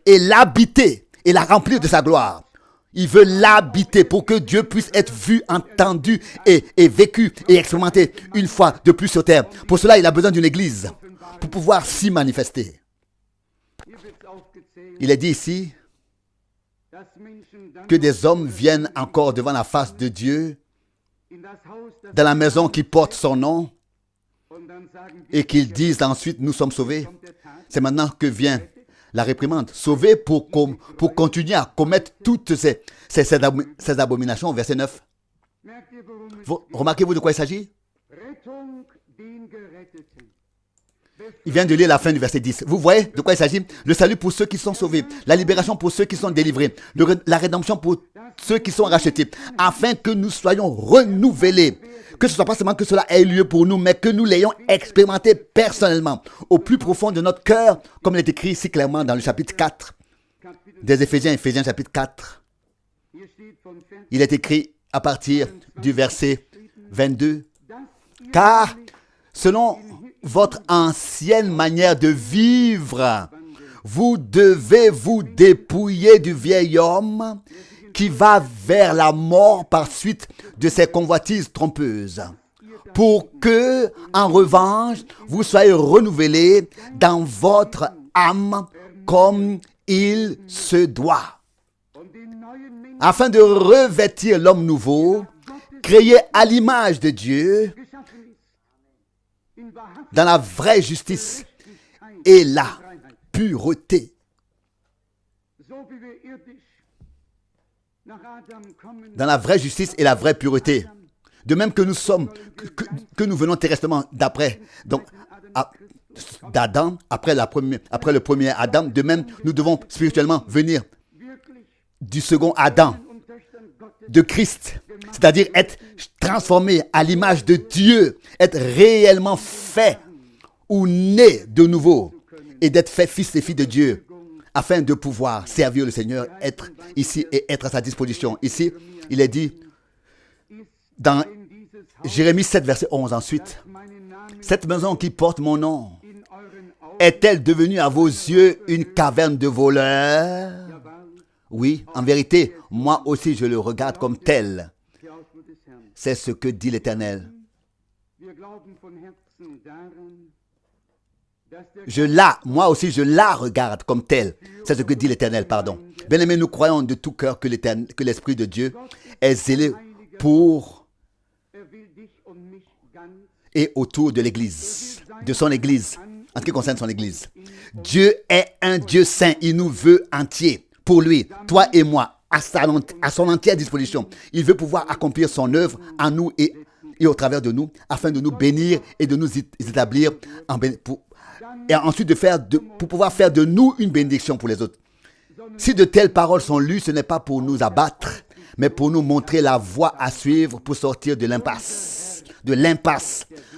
l'habiter et la remplir de sa gloire. Il veut l'habiter pour que Dieu puisse être vu, entendu et vécu et expérimenté une fois de plus sur terre. Pour cela, il a besoin d'une église pour pouvoir s'y manifester. Il est dit ici que des hommes viennent encore devant la face de Dieu dans la maison qui porte son nom et qu'ils disent ensuite, nous sommes sauvés. C'est maintenant que vient la réprimande. Sauvé pour continuer à commettre toutes ces abominations. Verset 9. Remarquez-vous de quoi il s'agit? Il vient de lire la fin du verset 10. Vous voyez de quoi il s'agit? Le salut pour ceux qui sont sauvés, la libération pour ceux qui sont délivrés, la rédemption pour ceux qui sont rachetés, afin que nous soyons renouvelés. Que ce ne soit pas seulement que cela ait lieu pour nous, mais que nous l'ayons expérimenté personnellement, au plus profond de notre cœur, comme il est écrit si clairement dans le chapitre 4 des Éphésiens, Éphésiens chapitre 4. Il est écrit à partir du verset 22. Car, selon votre ancienne manière de vivre, vous devez vous dépouiller du vieil homme qui va vers la mort par suite de ses convoitises trompeuses, pour que, en revanche, vous soyez renouvelés dans votre âme comme il se doit, afin de revêtir l'homme nouveau, créé à l'image de Dieu, dans la vraie justice et la pureté. Dans la vraie justice et la vraie pureté. De même que nous sommes, que nous venons terrestrement d'après, donc d'Adam, après le premier Adam, de même nous devons spirituellement venir du second Adam, de Christ, c'est-à-dire être transformé à l'image de Dieu, être réellement fait ou né de nouveau et d'être fait fils et filles de Dieu, afin de pouvoir servir le Seigneur, être ici et être à sa disposition. Ici, il est dit dans Jérémie 7, verset 11 ensuite, « Cette maison qui porte mon nom, est-elle devenue à vos yeux une caverne de voleurs? Oui, en vérité, moi aussi je le regarde comme tel. C'est ce que dit l'Éternel. Moi aussi je la regarde comme telle. C'est ce que dit l'Éternel, pardon. Bien-aimés, nous croyons de tout cœur que l'Esprit de Dieu est zélé pour et autour de l'Église, de son Église, en ce qui concerne son Église. Dieu est un Dieu saint, il nous veut entiers pour lui, toi et moi, à son entière disposition. Il veut pouvoir accomplir son œuvre en nous et au travers de nous, afin de nous bénir et de nous établir et ensuite pour pouvoir faire de nous une bénédiction pour les autres. Si de telles paroles sont lues, ce n'est pas pour nous abattre, mais pour nous montrer la voie à suivre pour sortir de l'impasse.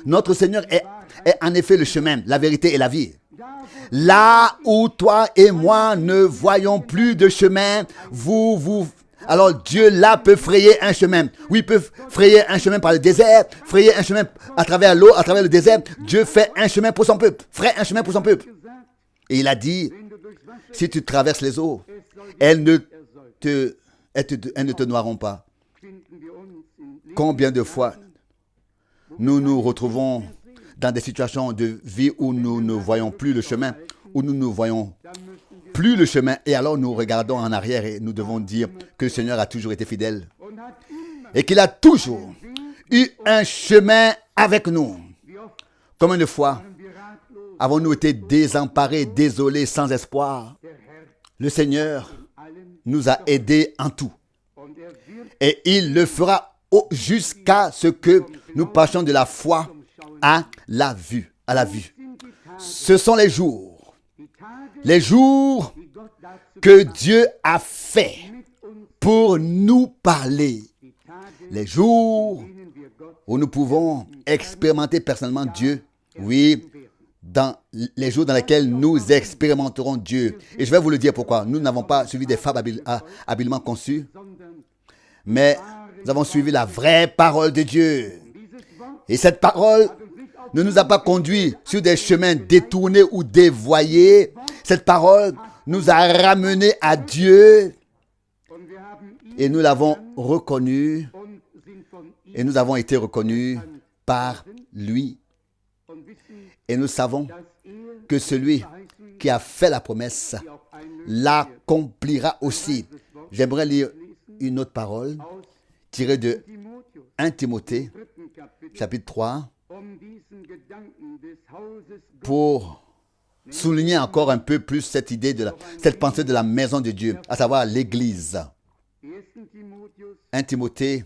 Notre Seigneur est en effet le chemin, la vérité et la vie. Là où toi et moi ne voyons plus de chemin, alors Dieu là peut frayer un chemin. Oui, il peut frayer un chemin par le désert, frayer un chemin à travers l'eau, à travers le désert. Dieu fait un chemin pour son peuple, ferait un chemin pour son peuple. Et il a dit, si tu traverses les eaux, elles ne te noieront pas. Combien de fois nous nous retrouvons dans des situations de vie où nous ne voyons plus le chemin, où nous ne voyons plus le chemin, et alors nous regardons en arrière et nous devons dire que le Seigneur a toujours été fidèle et qu'il a toujours eu un chemin avec nous. Combien de fois avons-nous été désemparés, désolés, sans espoir? Le Seigneur nous a aidés en tout et il le fera jusqu'à ce que nous passions de la foi à la vue. Ce sont les jours que Dieu a fait pour nous parler, les jours où nous pouvons expérimenter personnellement Dieu, oui, dans les jours dans lesquels nous expérimenterons Dieu. Et je vais vous le dire pourquoi. Nous n'avons pas suivi des fables habilement conçues, mais nous avons suivi la vraie parole de Dieu. Et cette parole ne nous a pas conduits sur des chemins détournés ou dévoyés. Cette parole nous a ramenés à Dieu et nous l'avons reconnu et nous avons été reconnus par lui. Et nous savons que celui qui a fait la promesse l'accomplira aussi. J'aimerais lire une autre parole tirée de 1 Timothée, chapitre 3, pour souligner encore un peu plus cette idée cette pensée de la maison de Dieu, à savoir l'Église. 1 Timothée,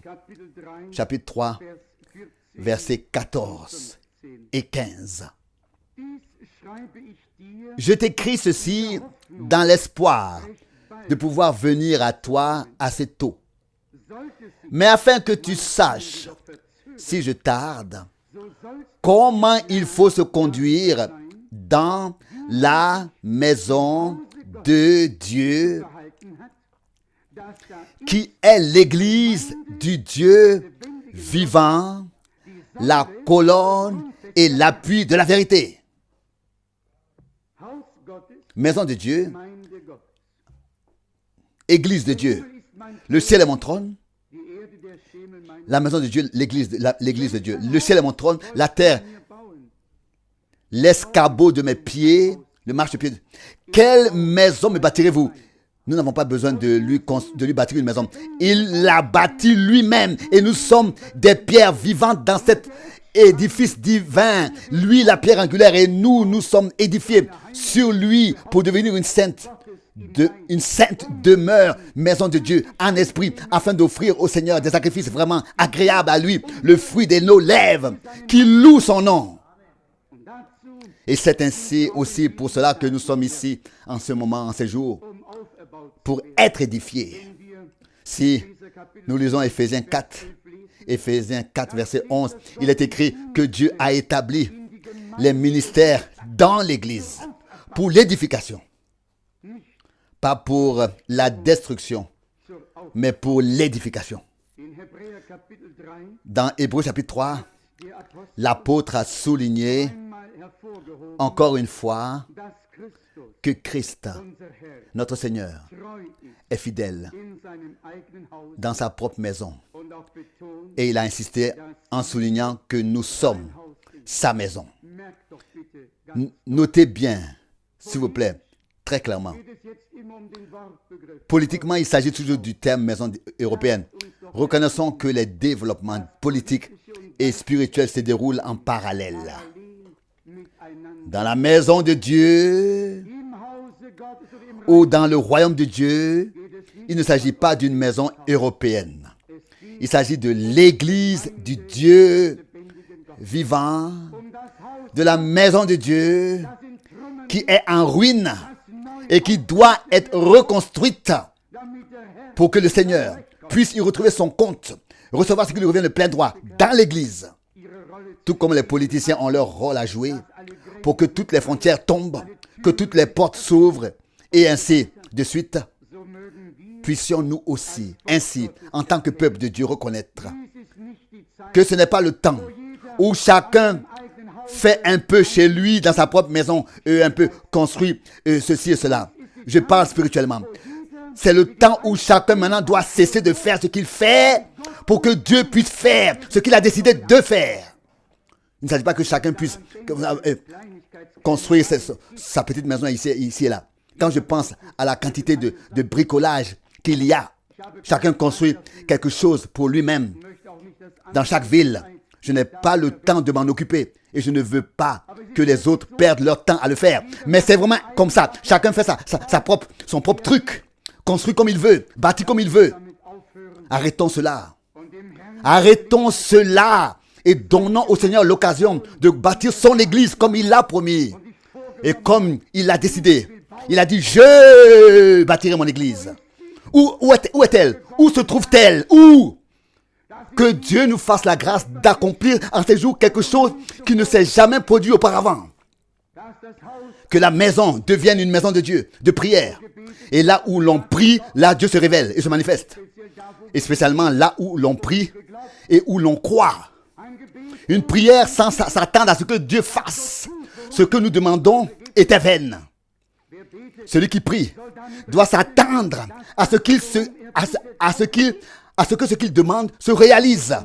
chapitre 3, versets 14 et 15. Je t'écris ceci dans l'espoir de pouvoir venir à toi assez tôt. Mais afin que tu saches, si je tarde, comment il faut se conduire dans la maison de Dieu, qui est l'Église du Dieu vivant, la colonne et l'appui de la vérité. Maison de Dieu, Église de Dieu. Le ciel est mon trône. La maison de Dieu, l'Église de Dieu. Le ciel est mon trône. La terre, l'escabeau de mes pieds, le marchepied. Quelle maison me bâtirez-vous? Nous n'avons pas besoin de lui bâtir une maison. Il l'a bâti lui-même. Et nous sommes des pierres vivantes dans cet édifice divin. Lui, la pierre angulaire, et nous sommes édifiés sur lui pour devenir une sainte demeure, maison de Dieu, en esprit, afin d'offrir au Seigneur des sacrifices vraiment agréables à lui, le fruit de nos lèvres, qui loue son nom. Et c'est ainsi aussi pour cela que nous sommes ici en ce moment, en ces jours, pour être édifiés. Si nous lisons Éphésiens 4, verset 11, il est écrit que Dieu a établi les ministères dans l'Église pour l'édification. Pas pour la destruction, mais pour l'édification. Dans Hébreux chapitre 3, l'apôtre a souligné encore une fois que Christ, notre Seigneur, est fidèle dans sa propre maison. Et il a insisté en soulignant que nous sommes sa maison. Notez bien, s'il vous plaît, très clairement. Politiquement, il s'agit toujours du terme maison européenne. Reconnaissons que les développements politiques et spirituels se déroulent en parallèle. Dans la maison de Dieu ou dans le royaume de Dieu, il ne s'agit pas d'une maison européenne. Il s'agit de l'Église du Dieu vivant, de la maison de Dieu qui est en ruine et qui doit être reconstruite pour que le Seigneur puisse y retrouver son compte, recevoir ce qui lui revient de plein droit dans l'Église. Tout comme les politiciens ont leur rôle à jouer pour que toutes les frontières tombent, que toutes les portes s'ouvrent et ainsi de suite, puissions-nous aussi, ainsi, en tant que peuple de Dieu, reconnaître que ce n'est pas le temps où chacun fait un peu chez lui, dans sa propre maison, un peu construit ceci et cela. Je parle spirituellement. C'est le temps où chacun maintenant doit cesser de faire ce qu'il fait pour que Dieu puisse faire ce qu'il a décidé de faire. Il ne s'agit pas que chacun puisse construire sa petite maison ici et là. Quand je pense à la quantité de bricolage qu'il y a, chacun construit quelque chose pour lui-même dans chaque ville. Je n'ai pas le temps de m'en occuper et je ne veux pas que les autres perdent leur temps à le faire. Mais c'est vraiment comme ça. Chacun fait son propre truc, construit comme il veut, bâti comme il veut. Arrêtons cela. Arrêtons cela et donnons au Seigneur l'occasion de bâtir son église comme il l'a promis et comme il l'a décidé. Il a dit, je bâtirai mon église. Où est-elle? Où se trouve-t-elle? Où? Que Dieu nous fasse la grâce d'accomplir en ces jours quelque chose qui ne s'est jamais produit auparavant. Que la maison devienne une maison de Dieu, de prière. Et là où l'on prie, là Dieu se révèle et se manifeste. Et spécialement là où l'on prie et où l'on croit. Une prière sans s'attendre à ce que Dieu fasse. Ce que nous demandons était vaine. Celui qui prie doit s'attendre à ce que ce qu'il demande se réalise.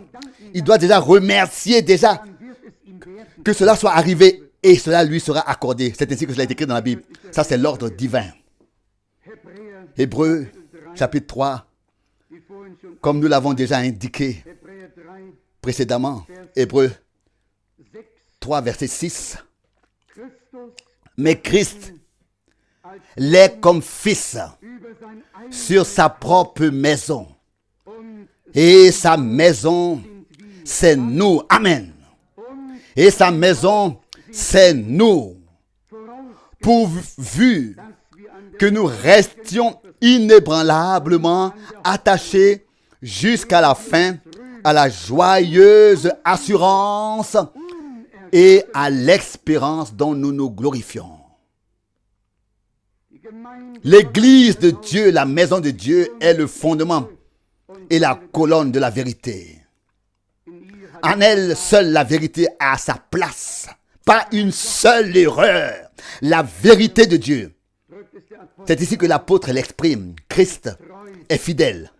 Il doit déjà remercier que cela soit arrivé et cela lui sera accordé. C'est ainsi que cela est écrit dans la Bible. Ça, c'est l'ordre divin. Hébreux, chapitre 3, comme nous l'avons déjà indiqué précédemment. Hébreux 3, verset 6. Mais Christ l'est comme fils sur sa propre maison. Et sa maison, c'est nous. Amen. Et sa maison, c'est nous. Pourvu que nous restions inébranlablement attachés jusqu'à la fin à la joyeuse assurance et à l'espérance dont nous nous glorifions. L'Église de Dieu, la maison de Dieu, est le fondement et la colonne de la vérité. En elle, seule la vérité a sa place. Pas une seule erreur. La vérité de Dieu. C'est ici que l'apôtre l'exprime. Christ est fidèle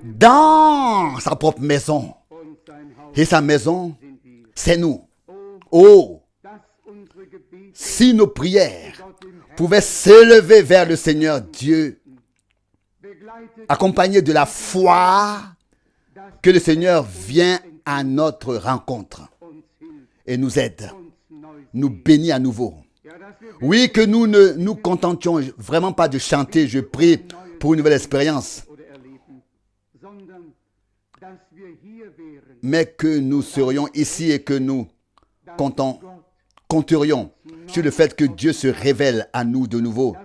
dans sa propre maison. Et sa maison, c'est nous. Oh, si nos prières pouvaient s'élever vers le Seigneur Dieu, accompagnées de la foi que le Seigneur vient à notre rencontre et nous aide, nous bénit à nouveau. Oui, que nous ne nous contentions vraiment pas de chanter, je prie pour une nouvelle expérience, mais que nous serions ici et que nous compterions sur le fait que Dieu se révèle à nous de nouveau,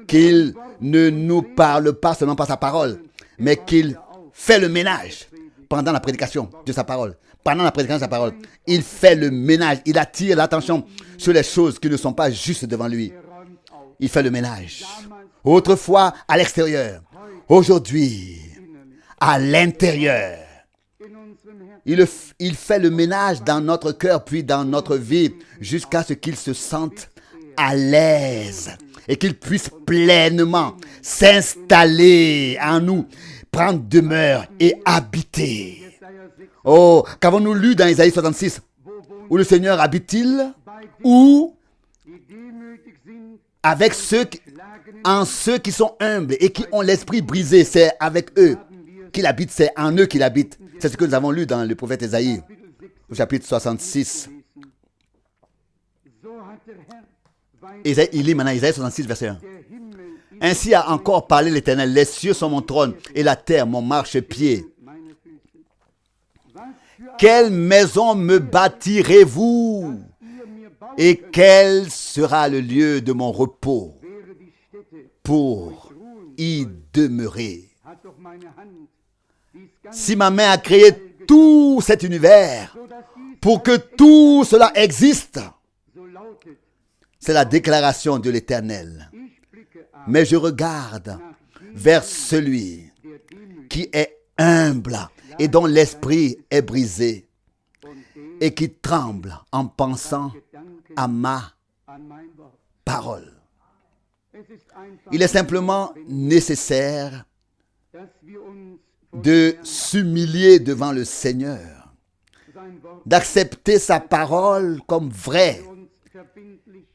qu'il ne nous parle pas seulement par sa parole, mais qu'il fait le ménage pendant la prédication de sa parole. Pendant la prédication de sa parole, il fait le ménage, il attire l'attention sur les choses qui ne sont pas justes devant lui. Il fait le ménage. Autrefois, à l'extérieur. Aujourd'hui, à l'intérieur. Il fait le ménage dans notre cœur, puis dans notre vie, jusqu'à ce qu'il se sente à l'aise et qu'il puisse pleinement s'installer en nous, prendre demeure et habiter. Oh, qu'avons-nous lu dans Isaïe 66? Où le Seigneur habite-t-il? Où? Avec ceux qui sont humbles et qui ont l'esprit brisé. C'est avec eux qu'il habite, c'est en eux qu'il habite. C'est ce que nous avons lu dans le prophète Isaïe, au chapitre 66. Il lit maintenant Isaïe 66, verset 1. Ainsi a encore parlé l'Éternel, les cieux sont mon trône et la terre mon marchepied. Quelle maison me bâtirez-vous? Et quel sera le lieu de mon repos pour y demeurer? Si ma main a créé tout cet univers pour que tout cela existe, c'est la déclaration de l'Éternel. Mais je regarde vers celui qui est humble et dont l'esprit est brisé et qui tremble en pensant à ma parole. Il est simplement nécessaire de s'humilier devant le Seigneur, d'accepter sa parole comme vraie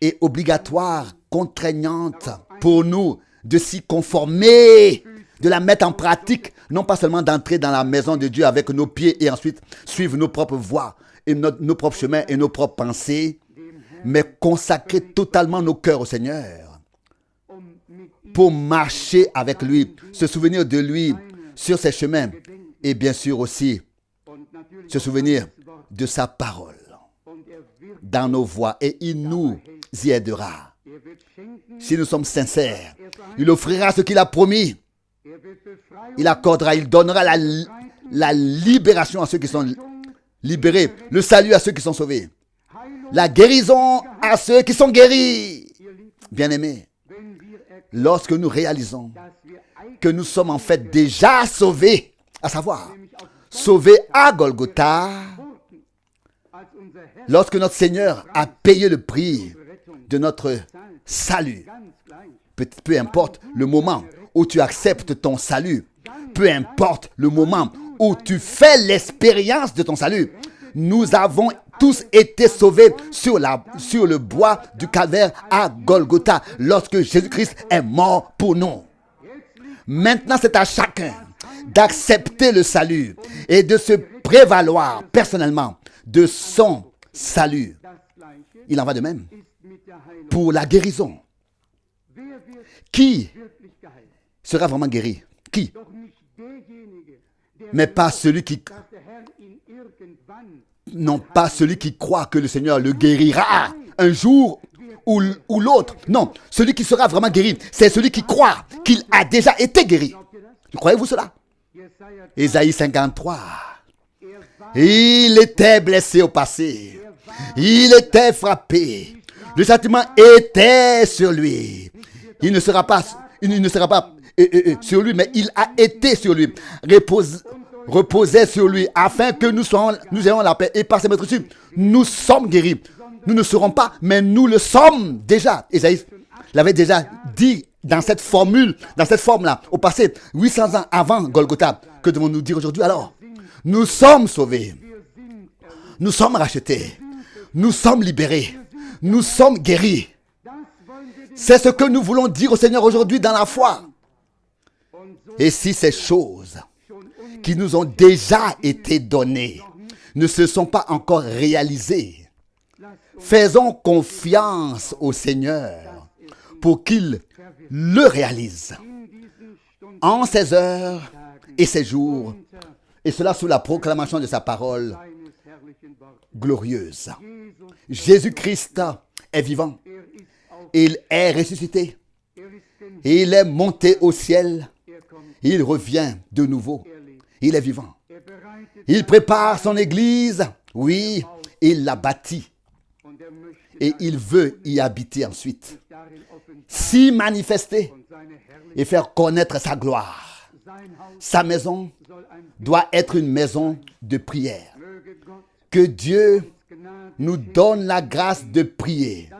et obligatoire, contraignante pour nous, de s'y conformer, de la mettre en pratique, non pas seulement d'entrer dans la maison de Dieu avec nos pieds et ensuite suivre nos propres voies, et nos propres chemins et nos propres pensées, mais consacrer totalement nos cœurs au Seigneur pour marcher avec lui, se souvenir de lui sur ses chemins et bien sûr aussi se souvenir de sa parole dans nos voies et il nous y aidera. Si nous sommes sincères, il offrira ce qu'il a promis. Il accordera, il donnera la libération à ceux qui sont libérés, le salut à ceux qui sont sauvés, la guérison à ceux qui sont guéris. Bien-aimés, lorsque nous réalisons que nous sommes en fait déjà sauvés, à savoir, sauvés à Golgotha, lorsque notre Seigneur a payé le prix de notre salut, peu importe le moment où tu acceptes ton salut, peu importe le moment où tu fais l'expérience de ton salut, nous avons tous été sauvés sur le bois du calvaire à Golgotha lorsque Jésus-Christ est mort pour nous. Maintenant, c'est à chacun d'accepter le salut et de se prévaloir personnellement de son salut. Il en va de même pour la guérison. Qui sera vraiment guéri? Qui? Mais pas celui qui... Non, pas celui qui croit que le Seigneur le guérira un jour ou l'autre. Non, celui qui sera vraiment guéri, c'est celui qui croit qu'il a déjà été guéri. Croyez-vous cela? Ésaïe 53. Il était blessé au passé. Il était frappé. Le châtiment était sur lui. Il ne sera pas sur lui, mais il a été sur lui. Reposait sur lui, afin que nous ayons la paix. Et par ses meurtrissures, nous sommes guéris. Nous ne serons pas, mais nous le sommes déjà. Ésaïe l'avait déjà dit dans cette formule, dans cette forme-là, au passé, 800 ans avant Golgotha. Que devons-nous dire aujourd'hui alors? Nous sommes sauvés. Nous sommes rachetés. Nous sommes libérés. Nous sommes guéris. C'est ce que nous voulons dire au Seigneur aujourd'hui dans la foi. Et si ces choses qui nous ont déjà été données ne se sont pas encore réalisées, faisons confiance au Seigneur pour qu'il le réalise en ces heures et ces jours, et cela sous la proclamation de sa parole glorieuse. Jésus-Christ est vivant. Il est ressuscité. Il est monté au ciel. Il revient de nouveau. Il est vivant. Il prépare son église. Oui, il l'a bâtie. Et il veut y habiter ensuite. S'y manifester et faire connaître sa gloire. Sa maison doit être une maison de prière. Que Dieu nous donne la grâce de prier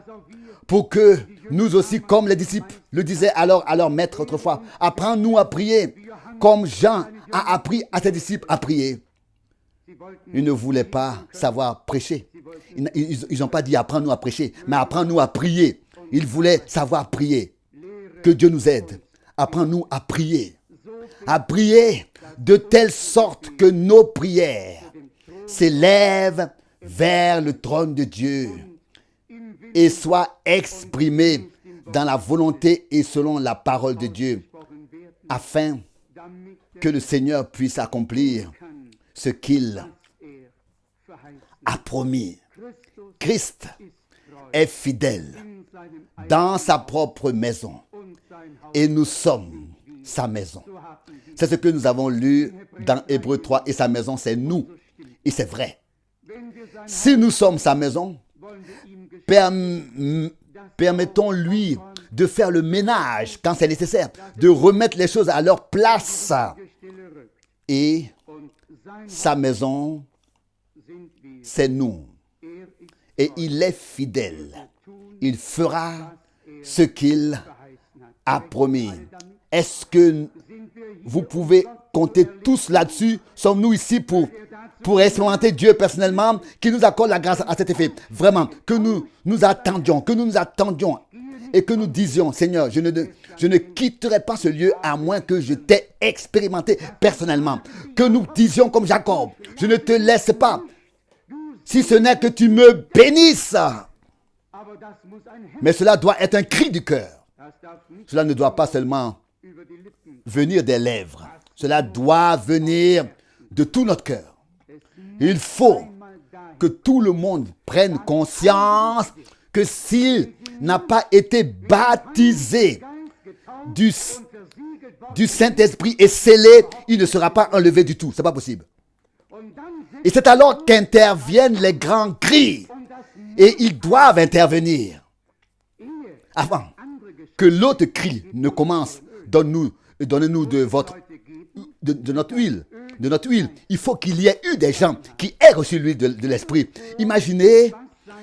pour que nous aussi, comme les disciples le disaient alors à leur maître autrefois, apprends-nous à prier comme Jean a appris à ses disciples à prier. Ils ne voulaient pas savoir prêcher. Ils n'ont pas dit apprends-nous à prêcher, mais apprends-nous à prier. Ils voulaient savoir prier. Que Dieu nous aide. Apprends-nous à prier. À prier de telle sorte que nos prières s'élèvent vers le trône de Dieu et soient exprimées dans la volonté et selon la parole de Dieu, afin que le Seigneur puisse accomplir ce qu'il a promis. Christ est fidèle dans sa propre maison et nous sommes sa maison. C'est ce que nous avons lu dans Hébreux 3 et sa maison, c'est nous. Et c'est vrai. Si nous sommes sa maison, permettons-lui de faire le ménage quand c'est nécessaire, de remettre les choses à leur place. Et sa maison, c'est nous. Et il est fidèle. Il fera ce qu'il a promis. Est-ce que vous pouvez compter tous là-dessus? Sommes-nous ici pour expérimenter Dieu personnellement, qui nous accorde la grâce à cet effet? Vraiment, que nous attendions et que nous disions, Seigneur, je ne quitterai pas ce lieu à moins que je t'ai expérimenté personnellement. Que nous disions comme Jacob, je ne te laisse pas, si ce n'est que tu me bénisses. Mais cela doit être un cri du cœur. Cela ne doit pas seulement venir des lèvres. Cela doit venir de tout notre cœur. Il faut que tout le monde prenne conscience que s'il n'a pas été baptisé du Saint-Esprit et scellé, il ne sera pas enlevé du tout. Ce n'est pas possible. Et c'est alors qu'interviennent les grands cris. Et ils doivent intervenir avant que l'autre cri ne commence. Donnez-nous de notre huile. De notre huile. Il faut qu'il y ait eu des gens qui aient reçu l'huile de l'Esprit. Imaginez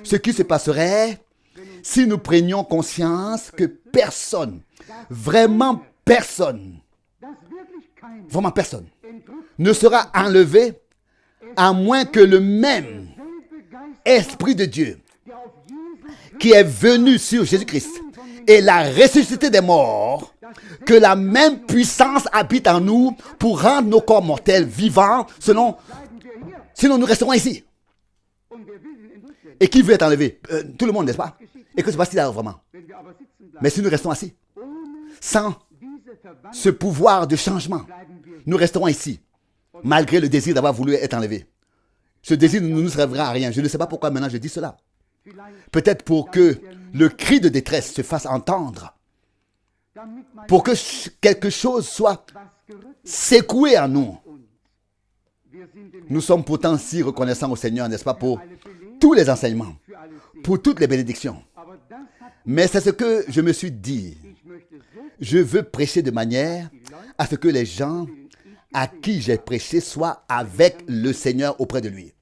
ce qui se passerait si nous prenions conscience que personne, vraiment personne, ne sera enlevé à moins que le même Esprit de Dieu qui est venu sur Jésus-Christ et l'a ressuscité des morts, que la même puissance habite en nous pour rendre nos corps mortels vivants, sinon nous resterons ici. Et qui veut être enlevé? Tout le monde, n'est-ce pas? et que se passe-t-il alors vraiment? Mais si nous restons assis, sans ce pouvoir de changement, nous resterons ici, malgré le désir d'avoir voulu être enlevé. Ce désir ne nous servera à rien. Je ne sais pas pourquoi maintenant je dis cela. Peut-être pour que le cri de détresse se fasse entendre, pour que quelque chose soit secoué en nous. Nous sommes pourtant si reconnaissants au Seigneur, n'est-ce pas, pour tous les enseignements, pour toutes les bénédictions. Mais c'est ce que je me suis dit. Je veux prêcher de manière à ce que les gens à qui j'ai prêché soient avec le Seigneur auprès de lui.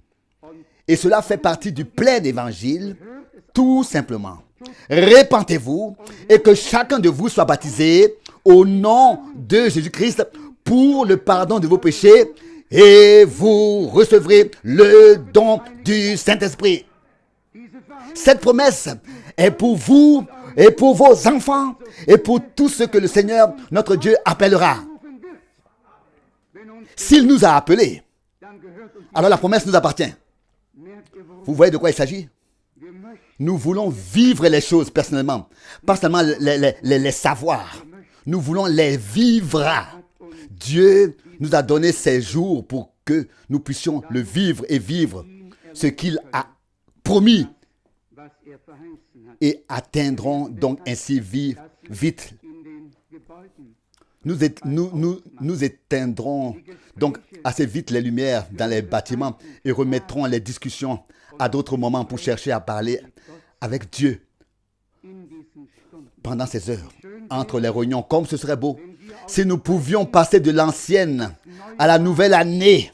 Et cela fait partie du plein évangile, tout simplement. Répentez-vous et que chacun de vous soit baptisé au nom de Jésus-Christ pour le pardon de vos péchés et vous recevrez le don du Saint-Esprit. Cette promesse est pour vous et pour vos enfants et pour tout ce que le Seigneur, notre Dieu, appellera. S'il nous a appelés, alors la promesse nous appartient. Vous voyez de quoi il s'agit? Nous voulons vivre les choses personnellement, pas seulement les savoir. Nous voulons les vivre. Dieu nous a donné ces jours pour que nous puissions le vivre et vivre ce qu'il a promis. Et atteindrons donc ainsi vite. Nous éteindrons donc assez vite les lumières dans les bâtiments et remettrons les discussions à d'autres moments pour chercher à parler avec Dieu pendant ces heures, entre les réunions, comme ce serait beau si nous pouvions passer de l'ancienne à la nouvelle année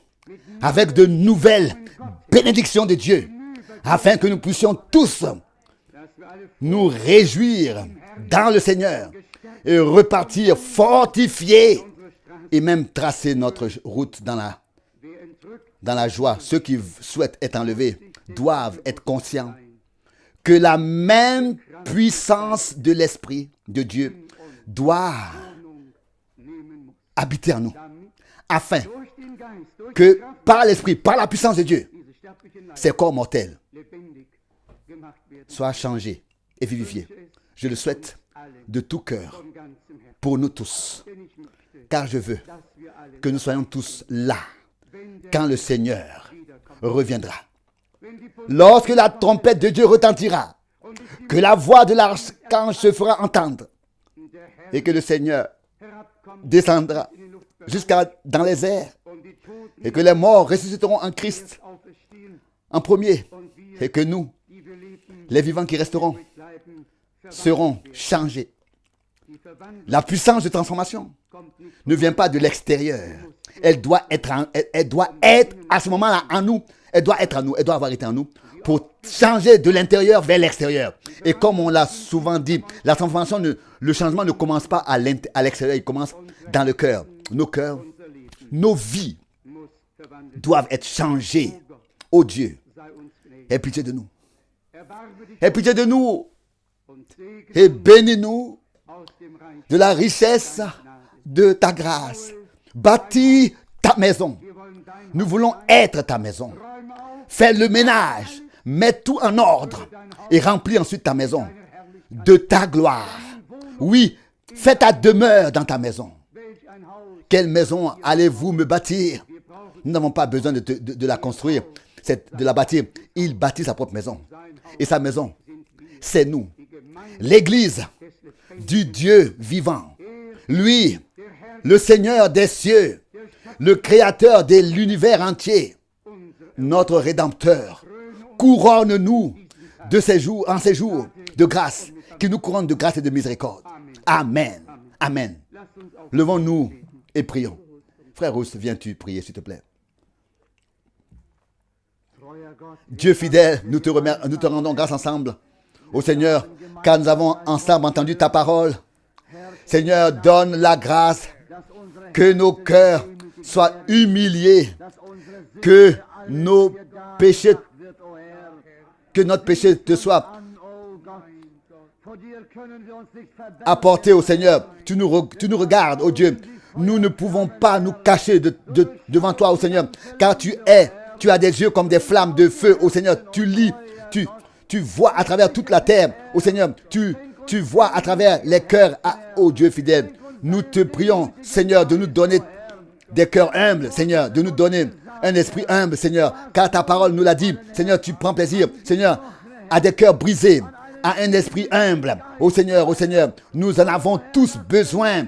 avec de nouvelles bénédictions de Dieu, afin que nous puissions tous nous réjouir dans le Seigneur et repartir fortifiés et même tracer notre route dans la joie. Ceux qui souhaitent être enlevés doivent être conscients que la même puissance de l'Esprit de Dieu doit habiter en nous, afin que par l'Esprit, par la puissance de Dieu, ces corps mortels soient changés et vivifiés. Je le souhaite de tout cœur pour nous tous, car je veux que nous soyons tous là quand le Seigneur reviendra. Lorsque la trompette de Dieu retentira, que la voix de l'archange se fera entendre et que le Seigneur descendra jusqu'à dans les airs et que les morts ressusciteront en Christ en premier et que nous, les vivants qui resteront, seront changés. La puissance de transformation ne vient pas de l'extérieur. Elle doit être à ce moment-là en nous. Elle doit être en nous. Elle doit avoir été en nous pour changer de l'intérieur vers l'extérieur. Et comme on l'a souvent dit, la transformation, le changement ne commence pas à l'extérieur, il commence dans le cœur. Nos cœurs, nos vies doivent être changées. Oh Dieu, aie pitié de nous. Aie pitié de nous et bénis-nous de la richesse de ta grâce. Bâtis ta maison. Nous voulons être ta maison. Fais le ménage. Mets tout en ordre et remplis ensuite ta maison de ta gloire. Oui, fais ta demeure dans ta maison. Quelle maison allez-vous me bâtir? Nous n'avons pas besoin de la construire, de la bâtir. Il bâtit sa propre maison. Et sa maison, c'est nous. L'Église du Dieu vivant. Lui, le Seigneur des cieux, le Créateur de l'univers entier, notre Rédempteur. Couronne-nous de ces jours, en ces jours de grâce, qui nous couronne de grâce et de miséricorde. Amen. Amen. Levons-nous et prions. Frère Rousse, viens-tu prier, s'il te plaît? Dieu fidèle, nous te rendons grâce ensemble au Seigneur, car nous avons ensemble entendu ta parole. Seigneur, donne la grâce que nos cœurs soient humiliés, que nos péchés, que notre péché te soit apporté au Seigneur. Tu nous regardes, oh Dieu. Nous ne pouvons pas nous cacher devant toi, oh Seigneur, car tu as des yeux comme des flammes de feu, oh Seigneur. Tu tu vois à travers toute la terre. Oh Seigneur, tu vois à travers les cœurs, oh Dieu fidèle. Nous te prions, Seigneur, de nous donner des cœurs humbles, Seigneur, de nous donner un esprit humble, Seigneur, car ta parole nous l'a dit. Seigneur, tu prends plaisir, Seigneur, à des cœurs brisés, à un esprit humble. Oh Seigneur, nous en avons tous besoin.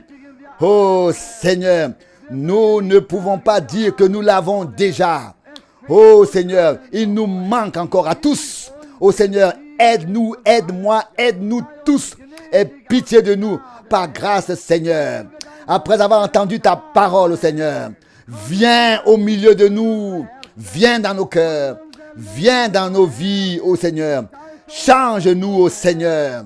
Oh Seigneur, nous ne pouvons pas dire que nous l'avons déjà. Oh Seigneur, il nous manque encore à tous. Oh Seigneur, aide-nous, aide-moi, aide-nous tous. Aie pitié de nous, par grâce, Seigneur. Après avoir entendu ta parole, Seigneur, viens au milieu de nous. Viens dans nos cœurs. Viens dans nos vies, ô Seigneur. Change-nous, ô Seigneur.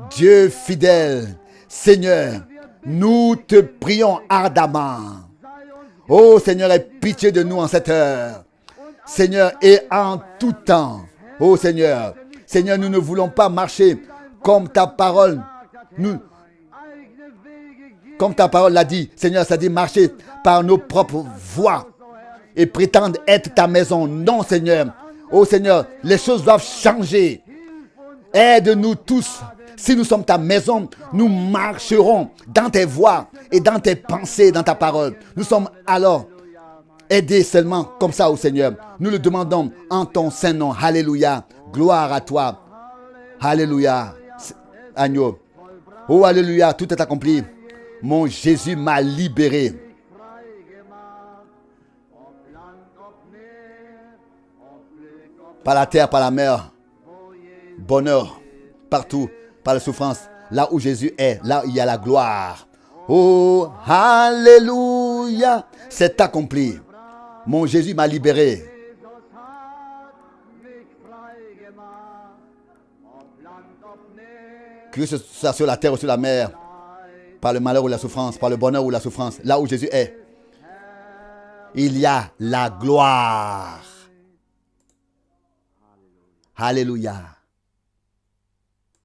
Dieu fidèle, Seigneur, nous te prions ardemment. Ô Seigneur, aie pitié de nous en cette heure. Seigneur, et en tout temps. Ô Seigneur, Seigneur, nous ne voulons pas marcher comme ta parole comme ta parole l'a dit. Seigneur, ça dit marcher par nos propres voies et prétendre être ta maison. Non, Seigneur. Oh Seigneur, les choses doivent changer. Aide-nous tous. Si nous sommes ta maison, nous marcherons dans tes voies et dans tes pensées, dans ta parole. Nous sommes alors aidés seulement comme ça, oh Seigneur. Nous le demandons en ton saint nom. Alléluia. Gloire à toi. Alléluia. Agneau. Oh, alléluia. Tout est accompli. Mon Jésus m'a libéré. Par la terre, par la mer. Bonheur. Partout. Par la souffrance. Là où Jésus est. Là où il y a la gloire. Oh, alléluia. C'est accompli. Mon Jésus m'a libéré. Que ce soit sur la terre ou sur la mer. Par le malheur ou la souffrance, par le bonheur ou la souffrance, là où Jésus est, il y a la gloire. Alléluia.